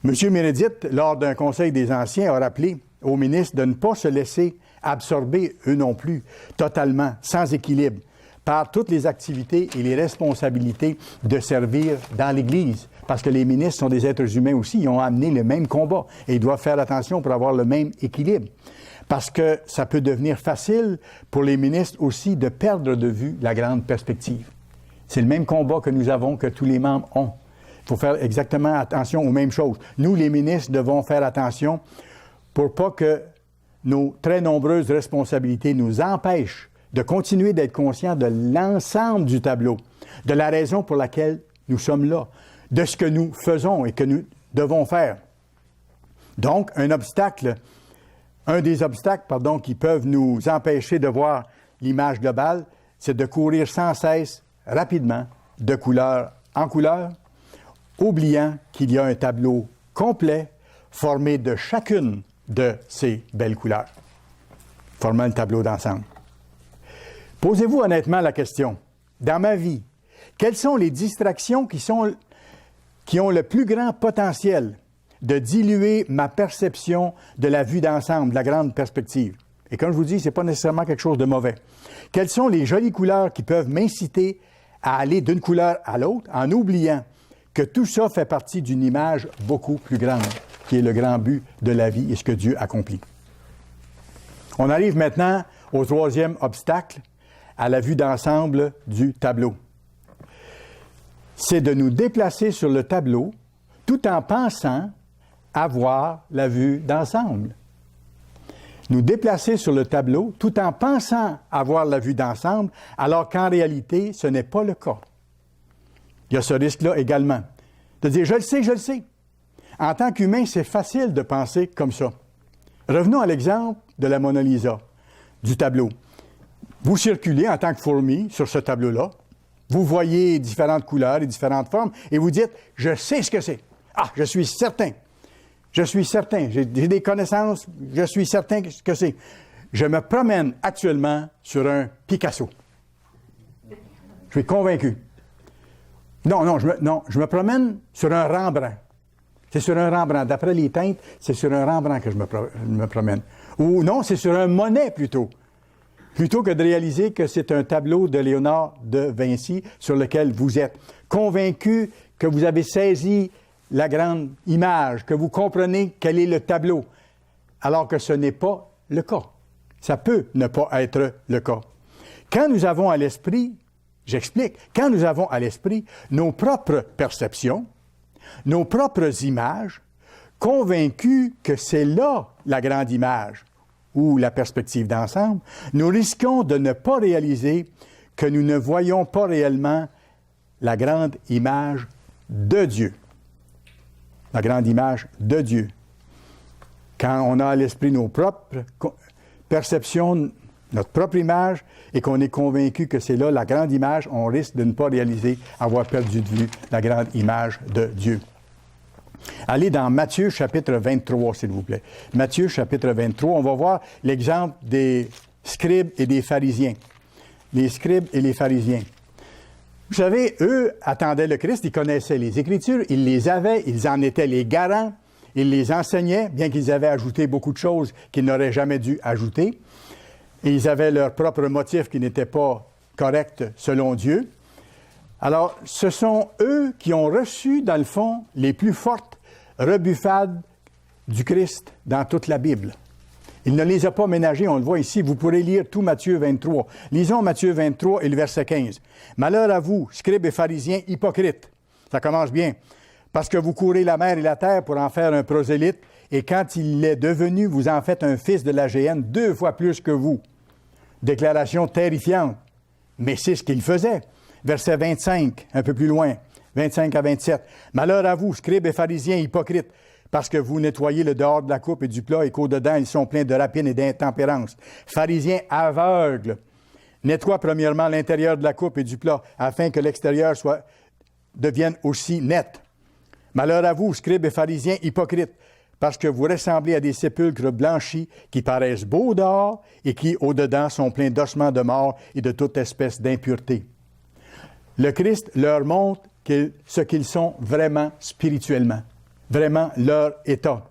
M. Meredith, lors d'un conseil des anciens, a rappelé aux ministres de ne pas se laisser absorber, eux non plus, totalement, sans équilibre, par toutes les activités et les responsabilités de servir dans l'Église. Parce que les ministres sont des êtres humains aussi, ils ont amené le même combat et ils doivent faire attention pour avoir le même équilibre. Parce que ça peut devenir facile pour les ministres aussi de perdre de vue la grande perspective. C'est le même combat que nous avons, que tous les membres ont. Il faut faire exactement attention aux mêmes choses. Nous, les ministres, devons faire attention pour pas que nos très nombreuses responsabilités nous empêchent de continuer d'être conscients de l'ensemble du tableau, de la raison pour laquelle nous sommes là, de ce que nous faisons et que nous devons faire. Donc, un des obstacles, qui peuvent nous empêcher de voir l'image globale, c'est de courir sans cesse, rapidement, de couleur en couleur, oubliant qu'il y a un tableau complet formé de chacune de ces belles couleurs, formant le tableau d'ensemble. Posez-vous honnêtement la question, dans ma vie, quelles sont les distractions qui ont le plus grand potentiel de diluer ma perception de la vue d'ensemble, de la grande perspective? Et comme je vous dis, ce n'est pas nécessairement quelque chose de mauvais. Quelles sont les jolies couleurs qui peuvent m'inciter à aller d'une couleur à l'autre en oubliant que tout ça fait partie d'une image beaucoup plus grande, qui est le grand but de la vie et ce que Dieu accomplit. On arrive maintenant au troisième obstacle, à la vue d'ensemble du tableau. C'est de nous déplacer sur le tableau tout en pensant avoir la vue d'ensemble. Nous déplacer sur le tableau tout en pensant avoir la vue d'ensemble, alors qu'en réalité, ce n'est pas le cas. Il y a ce risque-là également. De dire, je le sais. En tant qu'humain, c'est facile de penser comme ça. Revenons à l'exemple de la Mona Lisa, du tableau. Vous circulez en tant que fourmi sur ce tableau-là, vous voyez différentes couleurs et différentes formes, et vous dites, je sais ce que c'est. Ah, je suis certain, j'ai des connaissances, je suis certain que c'est. Je me promène actuellement sur un Picasso. Je suis convaincu. Non, je me promène sur un Rembrandt. C'est sur un Rembrandt. D'après les teintes, c'est sur un Rembrandt que je me promène. Ou non, c'est sur un Monet plutôt. Plutôt que de réaliser que c'est un tableau de Léonard de Vinci sur lequel vous êtes. Convaincu que vous avez saisi la grande image, que vous comprenez quel est le tableau, alors que ce n'est pas le cas. Ça peut ne pas être le cas. Quand nous avons à l'esprit, j'explique, quand nous avons à l'esprit nos propres perceptions, nos propres images, convaincus que c'est là la grande image ou la perspective d'ensemble, nous risquons de ne pas réaliser que nous ne voyons pas réellement la grande image de Dieu. La grande image de Dieu. Quand on a à l'esprit nos propres perceptions, notre propre image, et qu'on est convaincu que c'est là la grande image, on risque de ne pas réaliser avoir perdu de vue la grande image de Dieu. Allez dans Matthieu chapitre 23, s'il vous plaît. Matthieu chapitre 23, on va voir l'exemple des scribes et des pharisiens. Les scribes et les pharisiens. Vous savez, eux attendaient le Christ, ils connaissaient les Écritures, ils les avaient, ils en étaient les garants, ils les enseignaient, bien qu'ils avaient ajouté beaucoup de choses qu'ils n'auraient jamais dû ajouter. Et ils avaient leurs propres motifs qui n'étaient pas corrects selon Dieu. Alors, ce sont eux qui ont reçu, dans le fond, les plus fortes rebuffades du Christ dans toute la Bible. Il ne les a pas ménagés, on le voit ici. Vous pourrez lire tout Matthieu 23. Lisons Matthieu 23 et le verset 15. « Malheur à vous, scribes et pharisiens hypocrites. » Ça commence bien. « Parce que vous courez la mer et la terre pour en faire un prosélyte, et quand il est devenu, vous en faites un fils de la géhenne 2 fois plus que vous. » Déclaration terrifiante. Mais c'est ce qu'il faisait. Verset 25, un peu plus loin, 25 à 27. « Malheur à vous, scribes et pharisiens hypocrites, parce que vous nettoyez le dehors de la coupe et du plat et qu'au-dedans, ils sont pleins de rapine et d'intempérance. Pharisiens aveugles, nettoie premièrement l'intérieur de la coupe et du plat, afin que l'extérieur devienne aussi net. Malheur à vous, scribes et pharisiens hypocrites, parce que vous ressemblez à des sépulcres blanchis qui paraissent beaux dehors et qui, au-dedans, sont pleins d'ossements de mort et de toute espèce d'impureté. » Le Christ leur montre ce qu'ils sont vraiment spirituellement, vraiment leur état.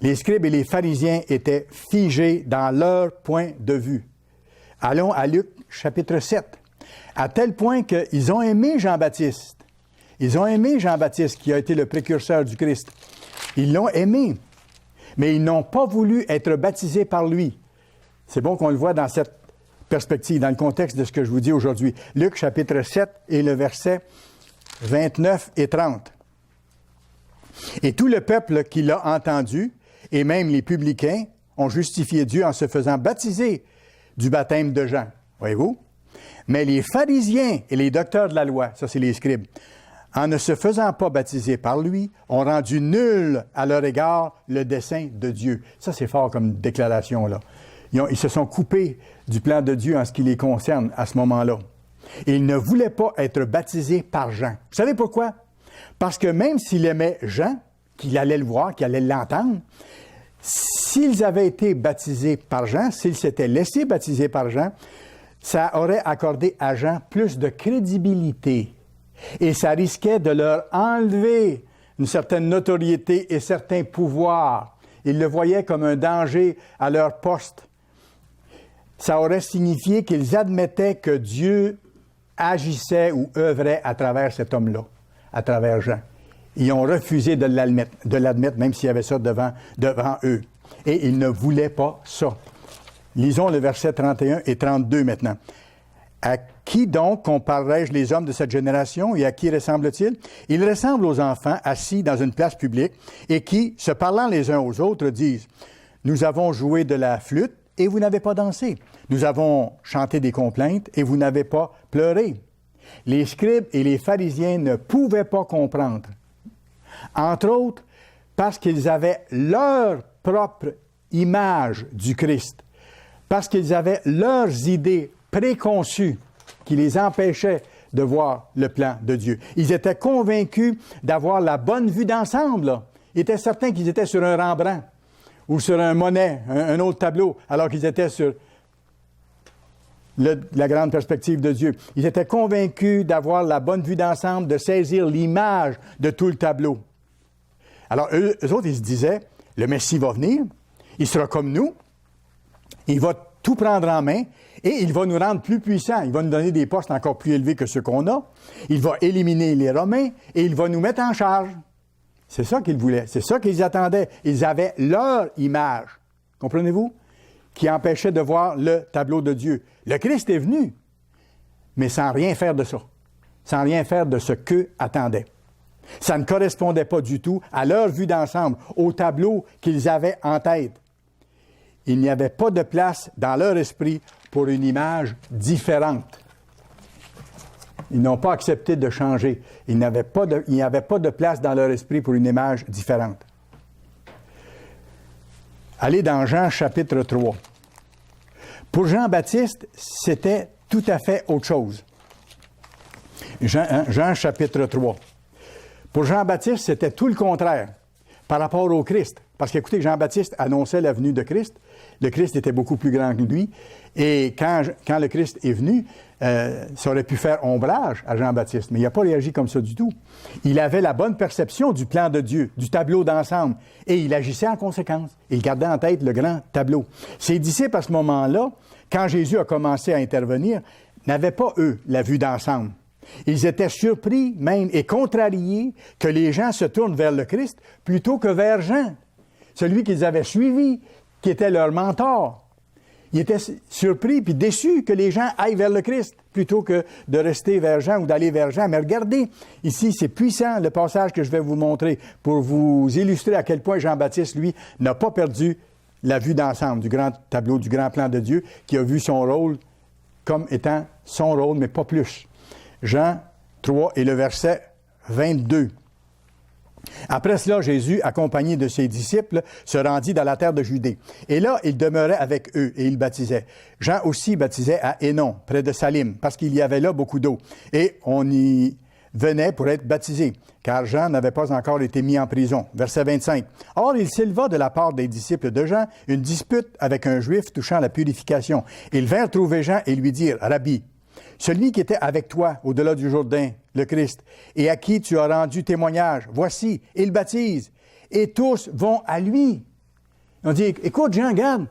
Les scribes et les pharisiens étaient figés dans leur point de vue. Allons à Luc chapitre 7. À tel point qu'ils ont aimé Jean-Baptiste. Ils ont aimé Jean-Baptiste qui a été le précurseur du Christ. Ils l'ont aimé, mais ils n'ont pas voulu être baptisés par lui. C'est bon qu'on le voit dans cette perspective, dans le contexte de ce que je vous dis aujourd'hui. Luc chapitre 7 et le verset 29 et 30. Et tout le peuple qui l'a entendu, et même les publicains, ont justifié Dieu en se faisant baptiser du baptême de Jean. Voyez-vous? Mais les pharisiens et les docteurs de la loi, ça c'est les scribes, en ne se faisant pas baptiser par lui, ont rendu nul à leur égard le dessein de Dieu. Ça c'est fort comme déclaration, là. Ils se sont coupés du plan de Dieu en ce qui les concerne à ce moment-là. Et ils ne voulaient pas être baptisés par Jean. Vous savez pourquoi? Parce que même s'il aimait Jean, qu'il allait le voir, qu'il allait l'entendre, s'ils avaient été baptisés par Jean, s'ils s'étaient laissés baptiser par Jean, ça aurait accordé à Jean plus de crédibilité. Et ça risquait de leur enlever une certaine notoriété et certains pouvoirs. Ils le voyaient comme un danger à leur poste. Ça aurait signifié qu'ils admettaient que Dieu agissait ou œuvrait à travers cet homme-là, à travers Jean. Ils ont refusé de l'admettre, même s'il y avait ça devant eux. Et ils ne voulaient pas ça. Lisons le verset 31 et 32 maintenant. « À qui donc comparerai-je les hommes de cette génération et à qui ressemblent-ils? Ils ressemblent aux enfants assis dans une place publique et qui, se parlant les uns aux autres, disent « Nous avons joué de la flûte et vous n'avez pas dansé. Nous avons chanté des complaintes et vous n'avez pas pleuré. » Les scribes et les pharisiens ne pouvaient pas comprendre. Entre autres, parce qu'ils avaient leur propre image du Christ, parce qu'ils avaient leurs idées préconçues qui les empêchaient de voir le plan de Dieu. Ils étaient convaincus d'avoir la bonne vue d'ensemble, là. Ils étaient certains qu'ils étaient sur un Rembrandt ou sur un Monet, un autre tableau, alors qu'ils étaient sur la grande perspective de Dieu. Ils étaient convaincus d'avoir la bonne vue d'ensemble, de saisir l'image de tout le tableau. Alors, eux autres, ils se disaient, le Messie va venir, il sera comme nous, il va tout prendre en main et il va nous rendre plus puissants. Il va nous donner des postes encore plus élevés que ceux qu'on a. Il va éliminer les Romains et il va nous mettre en charge. C'est ça qu'ils voulaient, c'est ça qu'ils attendaient. Ils avaient leur image, comprenez-vous, qui empêchait de voir le tableau de Dieu. Le Christ est venu, mais sans rien faire de ça, sans rien faire de ce qu'eux attendaient. Ça ne correspondait pas du tout à leur vue d'ensemble, au tableau qu'ils avaient en tête. Il n'y avait pas de place dans leur esprit pour une image différente. Ils n'ont pas accepté de changer. Il n'y avait pas de place dans leur esprit pour une image différente. Allez dans Jean chapitre 3. Pour Jean-Baptiste, c'était tout à fait autre chose. Jean chapitre 3. Pour Jean-Baptiste, c'était tout le contraire. par rapport au Christ. Parce qu'écoutez, Jean-Baptiste annonçait la venue de Christ. Le Christ était beaucoup plus grand que lui. Et quand le Christ est venu, ça aurait pu faire ombrage à Jean-Baptiste. Mais il n'a pas réagi comme ça du tout. Il avait la bonne perception du plan de Dieu, du tableau d'ensemble. Et il agissait en conséquence. Il gardait en tête le grand tableau. Ses disciples, à ce moment-là, quand Jésus a commencé à intervenir, n'avaient pas, eux, la vue d'ensemble. Ils étaient surpris, même, et contrariés que les gens se tournent vers le Christ plutôt que vers Jean, celui qu'ils avaient suivi, qui était leur mentor. Ils étaient surpris puis déçus que les gens aillent vers le Christ plutôt que de rester vers Jean ou d'aller vers Jean. Mais regardez, ici, c'est puissant, le passage que je vais vous montrer pour vous illustrer à quel point Jean-Baptiste, lui, n'a pas perdu la vue d'ensemble du grand tableau, du grand plan de Dieu, qui a vu son rôle comme étant son rôle, mais pas plus. Jean 3 et le verset 22. Après cela, Jésus, accompagné de ses disciples, se rendit dans la terre de Judée. Et là, il demeurait avec eux et il baptisait. Jean aussi baptisait à Hénon, près de Salim, parce qu'il y avait là beaucoup d'eau. Et on y venait pour être baptisé, car Jean n'avait pas encore été mis en prison. Verset 25. Or, il s'éleva de la part des disciples de Jean une dispute avec un Juif touchant la purification. Ils vinrent trouver Jean et lui dirent, « Rabbi, celui qui était avec toi au-delà du Jourdain, le Christ, et à qui tu as rendu témoignage, voici, il baptise, et tous vont à lui. » On dit, écoute Jean, regarde,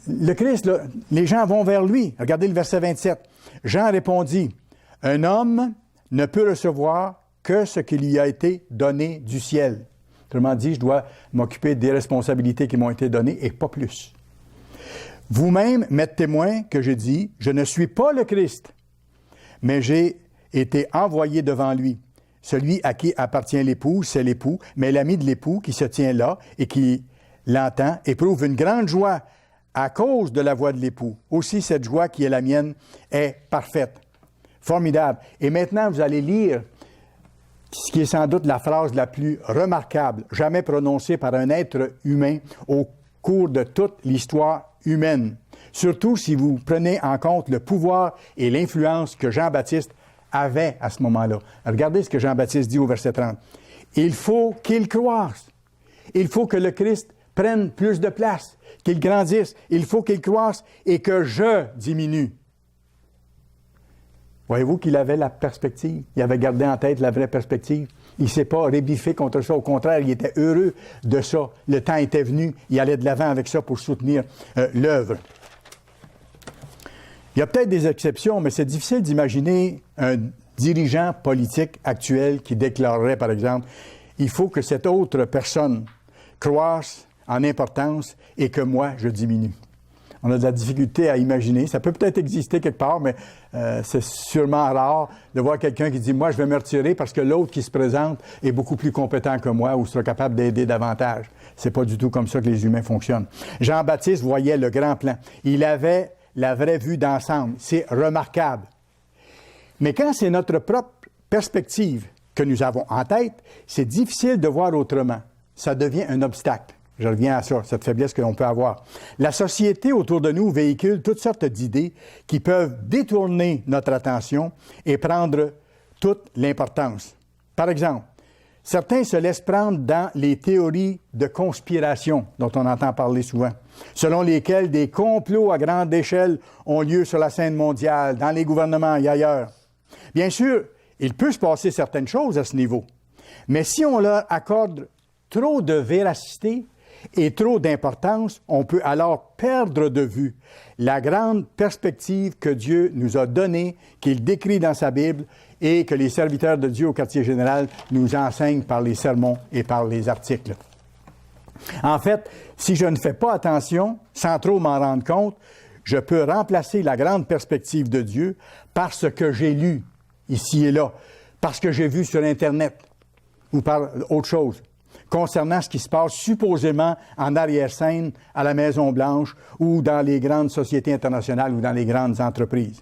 le Christ, là, les gens vont vers lui. Regardez le verset 27. Jean répondit, « Un homme ne peut recevoir que ce qui lui a été donné du ciel. » Autrement dit, je dois m'occuper des responsabilités qui m'ont été données et pas plus. Vous-même m'êtes témoin que j'ai dit, je ne suis pas le Christ, mais j'ai été envoyé devant lui. Celui à qui appartient l'époux, c'est l'époux, mais l'ami de l'époux qui se tient là et qui l'entend éprouve une grande joie à cause de la voix de l'époux. Aussi, cette joie qui est la mienne est parfaite. Formidable. Et maintenant, vous allez lire ce qui est sans doute la phrase la plus remarquable jamais prononcée par un être humain au cours de toute l'histoire humaine. Surtout si vous prenez en compte le pouvoir et l'influence que Jean-Baptiste avait à ce moment-là. Regardez ce que Jean-Baptiste dit au verset 30. « Il faut qu'il croisse. Il faut que le Christ prenne plus de place, qu'il grandisse. Il faut qu'il croisse et que je diminue. » Voyez-vous qu'il avait la perspective? Il avait gardé en tête la vraie perspective. Il ne s'est pas rébiffé contre ça. Au contraire, il était heureux de ça. Le temps était venu. Il allait de l'avant avec ça pour soutenir l'œuvre. Il y a peut-être des exceptions, mais c'est difficile d'imaginer un dirigeant politique actuel qui déclarerait, par exemple, « Il faut que cette autre personne croisse en importance et que moi, je diminue. » On a de la difficulté à imaginer. Ça peut peut-être exister quelque part, mais c'est sûrement rare de voir quelqu'un qui dit « Moi, je vais me retirer parce que l'autre qui se présente est beaucoup plus compétent que moi ou sera capable d'aider davantage. » C'est pas du tout comme ça que les humains fonctionnent. Jean-Baptiste voyait le grand plan. Il avait la vraie vue d'ensemble. C'est remarquable. Mais quand c'est notre propre perspective que nous avons en tête, c'est difficile de voir autrement. Ça devient un obstacle. Je reviens à ça, cette faiblesse que l'on peut avoir. La société autour de nous véhicule toutes sortes d'idées qui peuvent détourner notre attention et prendre toute l'importance. Par exemple, certains se laissent prendre dans les théories de conspiration dont on entend parler souvent, selon lesquelles des complots à grande échelle ont lieu sur la scène mondiale, dans les gouvernements et ailleurs. Bien sûr, il peut se passer certaines choses à ce niveau, mais si on leur accorde trop de véracité et trop d'importance, on peut alors perdre de vue la grande perspective que Dieu nous a donnée, qu'il décrit dans sa Bible et que les serviteurs de Dieu au quartier général nous enseignent par les sermons et par les articles. En fait, si je ne fais pas attention, sans trop m'en rendre compte, je peux remplacer la grande perspective de Dieu par ce que j'ai lu ici et là, parce que j'ai vu sur Internet ou par autre chose, concernant ce qui se passe supposément en arrière-scène à la Maison-Blanche ou dans les grandes sociétés internationales ou dans les grandes entreprises.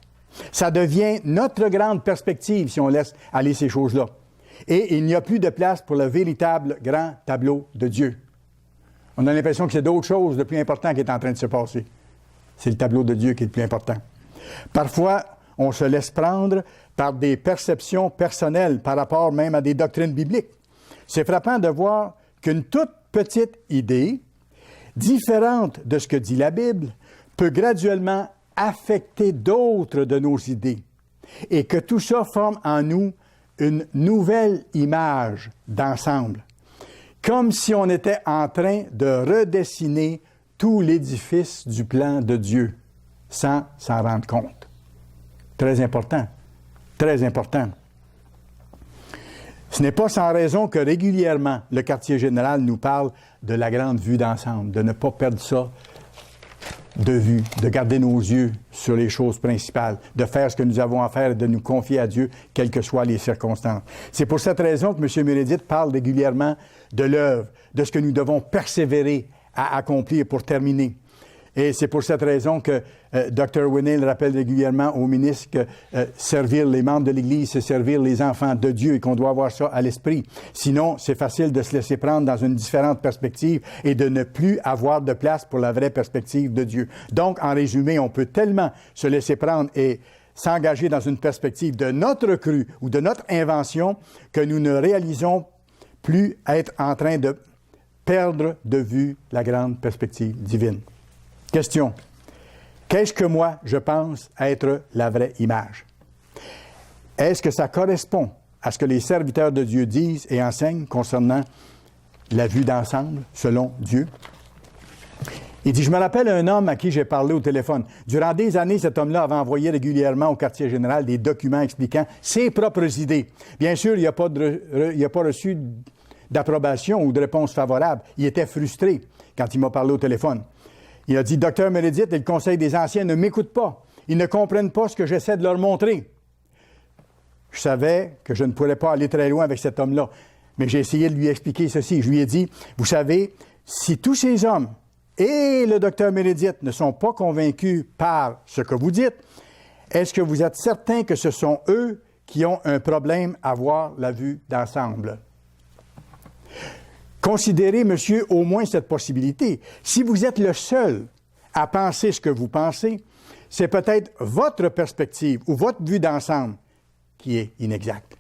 Ça devient notre grande perspective si on laisse aller ces choses-là. Et il n'y a plus de place pour le véritable grand tableau de Dieu. On a l'impression que c'est d'autres choses de plus important qui est en train de se passer. C'est le tableau de Dieu qui est le plus important. Parfois, on se laisse prendre par des perceptions personnelles par rapport même à des doctrines bibliques. C'est frappant de voir qu'une toute petite idée, différente de ce que dit la Bible, peut graduellement affecter d'autres de nos idées et que tout ça forme en nous une nouvelle image d'ensemble, comme si on était en train de redessiner tout l'édifice du plan de Dieu sans s'en rendre compte. Très important, très important. Ce n'est pas sans raison que régulièrement, le quartier général nous parle de la grande vue d'ensemble, de ne pas perdre ça de vue, de garder nos yeux sur les choses principales, de faire ce que nous avons à faire et de nous confier à Dieu, quelles que soient les circonstances. C'est pour cette raison que M. Meredith parle régulièrement de l'œuvre, de ce que nous devons persévérer à accomplir pour terminer. Et c'est pour cette raison que Dr. Winnail rappelle régulièrement aux ministres que servir les membres de l'Église, c'est servir les enfants de Dieu et qu'on doit avoir ça à l'esprit. Sinon, c'est facile de se laisser prendre dans une différente perspective et de ne plus avoir de place pour la vraie perspective de Dieu. Donc, en résumé, on peut tellement se laisser prendre et s'engager dans une perspective de notre cru ou de notre invention que nous ne réalisons plus être en train de perdre de vue la grande perspective divine. Question. Qu'est-ce que moi, je pense être la vraie image? Est-ce que ça correspond à ce que les serviteurs de Dieu disent et enseignent concernant la vue d'ensemble selon Dieu? Il dit, je me rappelle un homme à qui j'ai parlé au téléphone. Durant des années, cet homme-là avait envoyé régulièrement au quartier général des documents expliquant ses propres idées. Bien sûr, il n'a pas reçu d'approbation ou de réponse favorable. Il était frustré quand il m'a parlé au téléphone. Il a dit, Dr. Meredith et le Conseil des Anciens ne m'écoutent pas. Ils ne comprennent pas ce que j'essaie de leur montrer. Je savais que je ne pourrais pas aller très loin avec cet homme-là, mais j'ai essayé de lui expliquer ceci. Je lui ai dit, vous savez, si tous ces hommes et le Dr. Meredith ne sont pas convaincus par ce que vous dites, est-ce que vous êtes certain que ce sont eux qui ont un problème à voir la vue d'ensemble? Considérez, monsieur, au moins cette possibilité. Si vous êtes le seul à penser ce que vous pensez, c'est peut-être votre perspective ou votre vue d'ensemble qui est inexacte.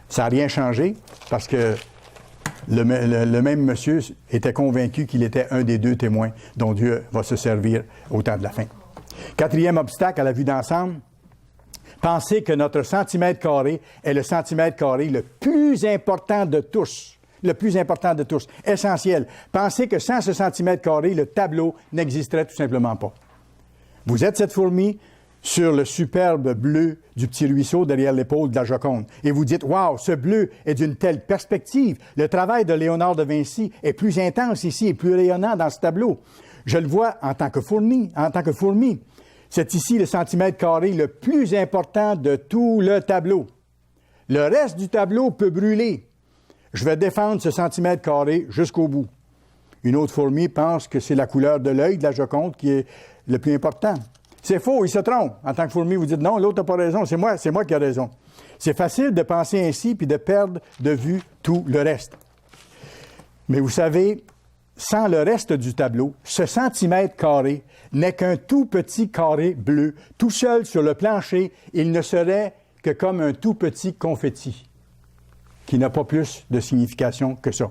Ça n'a rien changé parce que le même monsieur était convaincu qu'il était un des deux témoins dont Dieu va se servir au temps de la fin. Quatrième obstacle à la vue d'ensemble, pensez que notre centimètre carré est le centimètre carré le plus important de tous. Le plus important de tous. Essentiel. Pensez que sans ce centimètre carré, le tableau n'existerait tout simplement pas. Vous êtes cette fourmi sur le superbe bleu du petit ruisseau derrière l'épaule de la Joconde. Et vous dites, « Wow, ce bleu est d'une telle perspective. Le travail de Léonard de Vinci est plus intense ici et plus rayonnant dans ce tableau. Je le vois en tant que fourmi. C'est ici le centimètre carré le plus important de tout le tableau. Le reste du tableau peut brûler. Je vais défendre ce centimètre carré jusqu'au bout. » Une autre fourmi pense que c'est la couleur de l'œil de la Joconde qui est le plus important. C'est faux, il se trompe. En tant que fourmi, vous dites non, l'autre n'a pas raison, c'est moi qui ai raison. C'est facile de penser ainsi puis de perdre de vue tout le reste. Mais vous savez, sans le reste du tableau, ce centimètre carré n'est qu'un tout petit carré bleu, tout seul sur le plancher. Il ne serait que comme un tout petit confetti, qui n'a pas plus de signification que ça.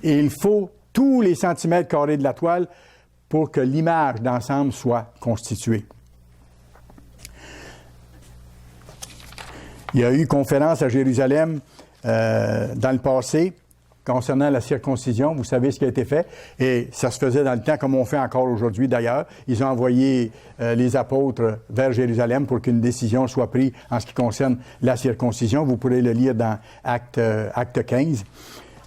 Et il faut tous les centimètres carrés de la toile pour que l'image d'ensemble soit constituée. Il y a eu conférence à Jérusalem dans le passé concernant la circoncision. Vous savez ce qui a été fait. Et ça se faisait dans le temps comme on fait encore aujourd'hui d'ailleurs. Ils ont envoyé les apôtres vers Jérusalem pour qu'une décision soit prise en ce qui concerne la circoncision. Vous pourrez le lire dans Acte 15.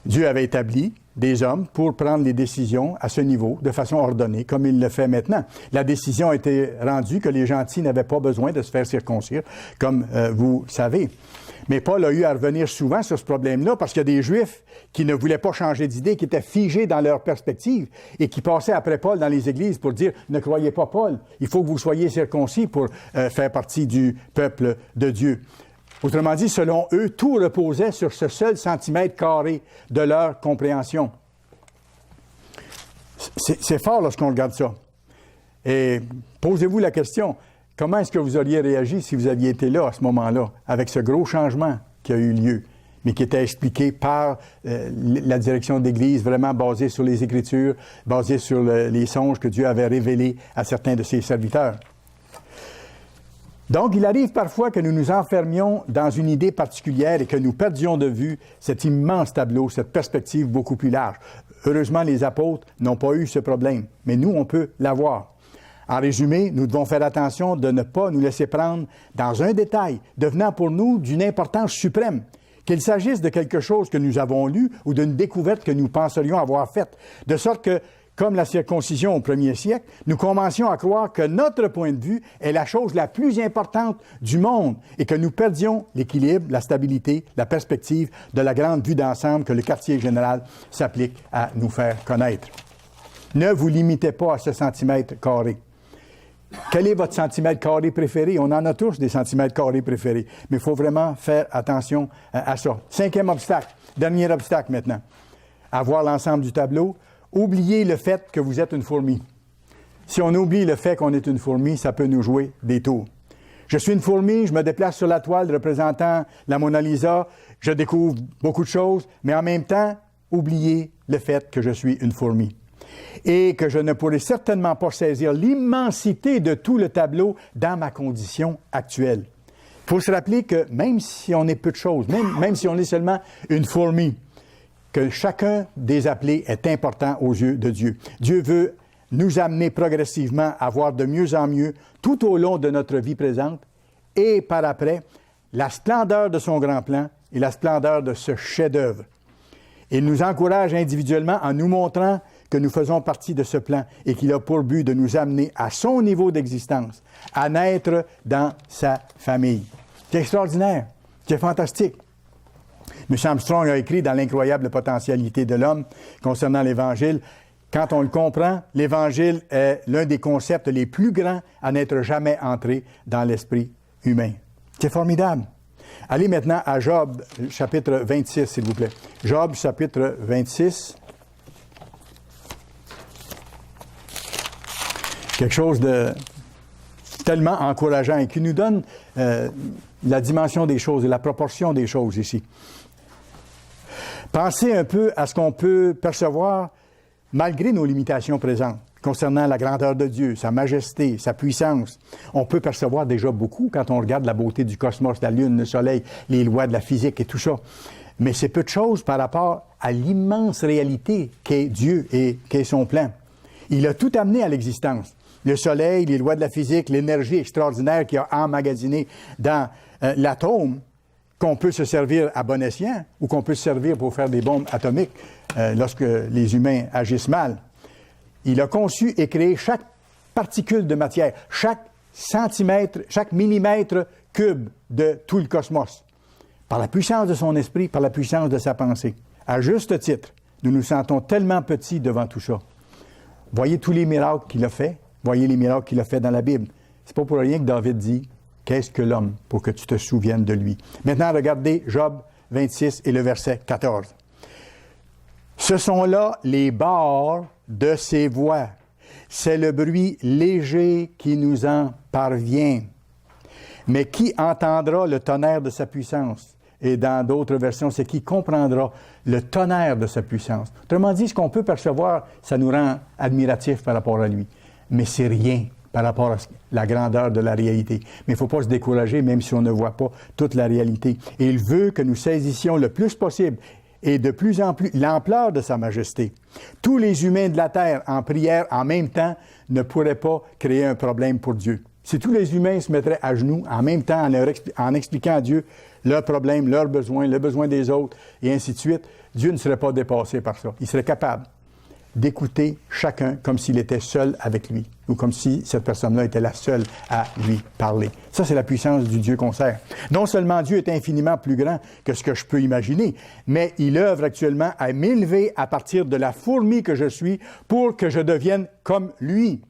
Dieu avait établi des hommes pour prendre les décisions à ce niveau, de façon ordonnée, comme il le fait maintenant. La décision a été rendue que les gentils n'avaient pas besoin de se faire circoncire, comme vous savez. Mais Paul a eu à revenir souvent sur ce problème-là parce qu'il y a des Juifs qui ne voulaient pas changer d'idée, qui étaient figés dans leur perspective et qui passaient après Paul dans les églises pour dire « Ne croyez pas Paul, il faut que vous soyez circoncis pour faire partie du peuple de Dieu. » Autrement dit, selon eux, tout reposait sur ce seul centimètre carré de leur compréhension. C'est fort lorsqu'on regarde ça. Et posez-vous la question, comment est-ce que vous auriez réagi si vous aviez été là à ce moment-là, avec ce gros changement qui a eu lieu? mais qui était expliqué par la direction de l'Église, vraiment basé sur les Écritures, basé sur les songes que Dieu avait révélés à certains de ses serviteurs. Donc, il arrive parfois que nous nous enfermions dans une idée particulière et que nous perdions de vue cet immense tableau, cette perspective beaucoup plus large. Heureusement, les apôtres n'ont pas eu ce problème, mais nous, on peut l'avoir. En résumé, nous devons faire attention de ne pas nous laisser prendre dans un détail devenant pour nous d'une importance suprême, qu'il s'agisse de quelque chose que nous avons lu ou d'une découverte que nous penserions avoir faite, de sorte que, comme la circoncision au 1er siècle, nous commencions à croire que notre point de vue est la chose la plus importante du monde et que nous perdions l'équilibre, la stabilité, la perspective de la grande vue d'ensemble que le quartier général s'applique à nous faire connaître. Ne vous limitez pas à ce centimètre carré. Quel est votre centimètre carré préféré? On en a tous des centimètres carrés préférés, mais il faut vraiment faire attention à ça. 5e obstacle, dernier obstacle maintenant. Avoir l'ensemble du tableau. Oubliez le fait que vous êtes une fourmi. Si on oublie le fait qu'on est une fourmi, ça peut nous jouer des tours. Je suis une fourmi, je me déplace sur la toile représentant la Mona Lisa, je découvre beaucoup de choses, mais en même temps, oubliez le fait que je suis une fourmi. Et que je ne pourrai certainement pas saisir l'immensité de tout le tableau dans ma condition actuelle. Il faut se rappeler que même si on est peu de choses, même si on est seulement une fourmi, que chacun des appelés est important aux yeux de Dieu. Dieu veut nous amener progressivement à voir de mieux en mieux, tout au long de notre vie présente, et par après, la splendeur de son grand plan et la splendeur de ce chef-d'œuvre. Il nous encourage individuellement en nous montrant que nous faisons partie de ce plan et qu'il a pour but de nous amener à son niveau d'existence, à naître dans sa famille. C'est extraordinaire, c'est fantastique. M. Armstrong a écrit dans l'incroyable potentialité de l'homme concernant l'Évangile. Quand on le comprend, l'Évangile est l'un des concepts les plus grands à n'être jamais entré dans l'esprit humain. C'est formidable. Allez maintenant à Job, chapitre 26, s'il vous plaît. Job, chapitre 26. Quelque chose de tellement encourageant et qui nous donne la dimension des choses et la proportion des choses ici. Pensez un peu à ce qu'on peut percevoir malgré nos limitations présentes concernant la grandeur de Dieu, sa majesté, sa puissance. On peut percevoir déjà beaucoup quand on regarde la beauté du cosmos, la Lune, le Soleil, les lois de la physique et tout ça. Mais c'est peu de choses par rapport à l'immense réalité qu'est Dieu et qu'est son plan. Il a tout amené à l'existence. Le Soleil, les lois de la physique, l'énergie extraordinaire qu'il a emmagasinée dans l'atome, qu'on peut se servir à bon escient ou qu'on peut se servir pour faire des bombes atomiques lorsque les humains agissent mal. Il a conçu et créé chaque particule de matière, chaque centimètre, chaque millimètre cube de tout le cosmos, par la puissance de son esprit, par la puissance de sa pensée. À juste titre, nous nous sentons tellement petits devant tout ça. Voyez tous les miracles qu'il a fait, voyez les miracles qu'il a fait dans la Bible. C'est pas pour rien que David dit « Qu'est-ce que l'homme pour que tu te souviennes de lui? » Maintenant, regardez Job 26 et le verset 14. « Ce sont là les bords de ses voix. C'est le bruit léger qui nous en parvient. Mais qui entendra le tonnerre de sa puissance? » Et dans d'autres versions, c'est qui comprendra le tonnerre de sa puissance. Autrement dit, ce qu'on peut percevoir, ça nous rend admiratifs par rapport à lui. Mais c'est rien par rapport à la grandeur de la réalité. Mais il ne faut pas se décourager, même si on ne voit pas toute la réalité. Et il veut que nous saisissions le plus possible et de plus en plus l'ampleur de sa majesté. Tous les humains de la terre, en prière, en même temps, ne pourraient pas créer un problème pour Dieu. Si tous les humains se mettraient à genoux en même temps en expliquant à Dieu leurs problèmes, leurs besoins, le besoin des autres, et ainsi de suite, Dieu ne serait pas dépassé par ça. Il serait capable d'écouter chacun comme s'il était seul avec lui, ou comme si cette personne-là était la seule à lui parler. Ça, c'est la puissance du Dieu qu'on sert. Non seulement Dieu est infiniment plus grand que ce que je peux imaginer, mais il œuvre actuellement à m'élever à partir de la fourmi que je suis pour que je devienne comme lui.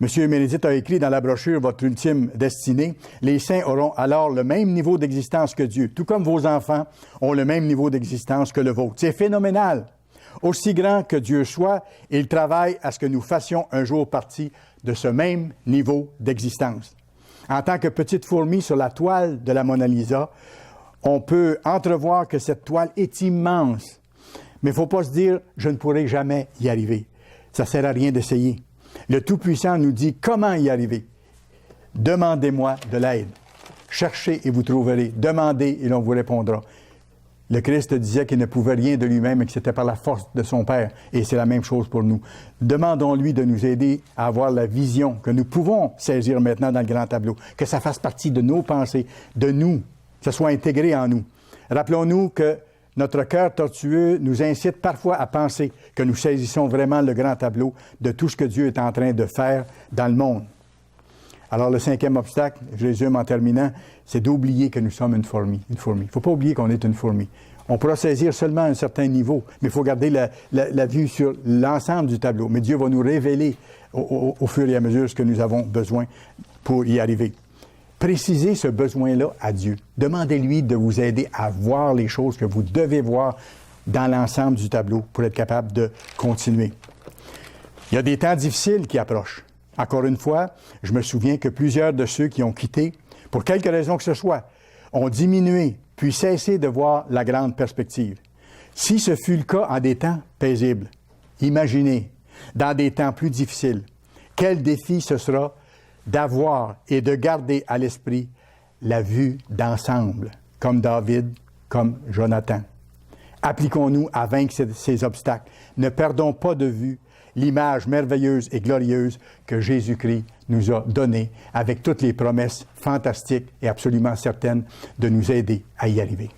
M. Ménédite a écrit dans la brochure « Votre ultime destinée », les saints auront alors le même niveau d'existence que Dieu, tout comme vos enfants ont le même niveau d'existence que le vôtre. C'est phénoménal. Aussi grand que Dieu soit, il travaille à ce que nous fassions un jour partie de ce même niveau d'existence. En tant que petite fourmi sur la toile de la Mona Lisa, On peut entrevoir que cette toile est immense. Mais il ne faut pas se dire « je ne pourrai jamais y arriver ». Ça ne sert à rien d'essayer. Le Tout-Puissant nous dit comment y arriver. Demandez-moi de l'aide. Cherchez et vous trouverez. Demandez et l'on vous répondra. Le Christ disait qu'il ne pouvait rien de lui-même et que c'était par la force de son Père. Et c'est la même chose pour nous. Demandons-lui de nous aider à avoir la vision que nous pouvons saisir maintenant dans le grand tableau. Que ça fasse partie de nos pensées, de nous, que ça soit intégré en nous. Rappelons-nous que notre cœur tortueux nous incite parfois à penser que nous saisissons vraiment le grand tableau de tout ce que Dieu est en train de faire dans le monde. Alors, le 5e obstacle, je résume en terminant, c'est d'oublier que nous sommes une fourmi. Il ne faut pas oublier qu'on est une fourmi. On pourra saisir seulement un certain niveau, mais il faut garder la vue sur l'ensemble du tableau. Mais Dieu va nous révéler au fur et à mesure ce que nous avons besoin pour y arriver. Précisez ce besoin-là à Dieu. Demandez-lui de vous aider à voir les choses que vous devez voir dans l'ensemble du tableau pour être capable de continuer. Il y a des temps difficiles qui approchent. Encore une fois, je me souviens que plusieurs de ceux qui ont quitté, pour quelque raison que ce soit, ont diminué, puis cessé de voir la grande perspective. Si ce fut le cas en des temps paisibles, imaginez, dans des temps plus difficiles, quel défi ce sera d'avoir et de garder à l'esprit la vue d'ensemble, comme David, comme Jonathan. Appliquons-nous à vaincre ces obstacles. Ne perdons pas de vue l'image merveilleuse et glorieuse que Jésus-Christ nous a donnée avec toutes les promesses fantastiques et absolument certaines de nous aider à y arriver.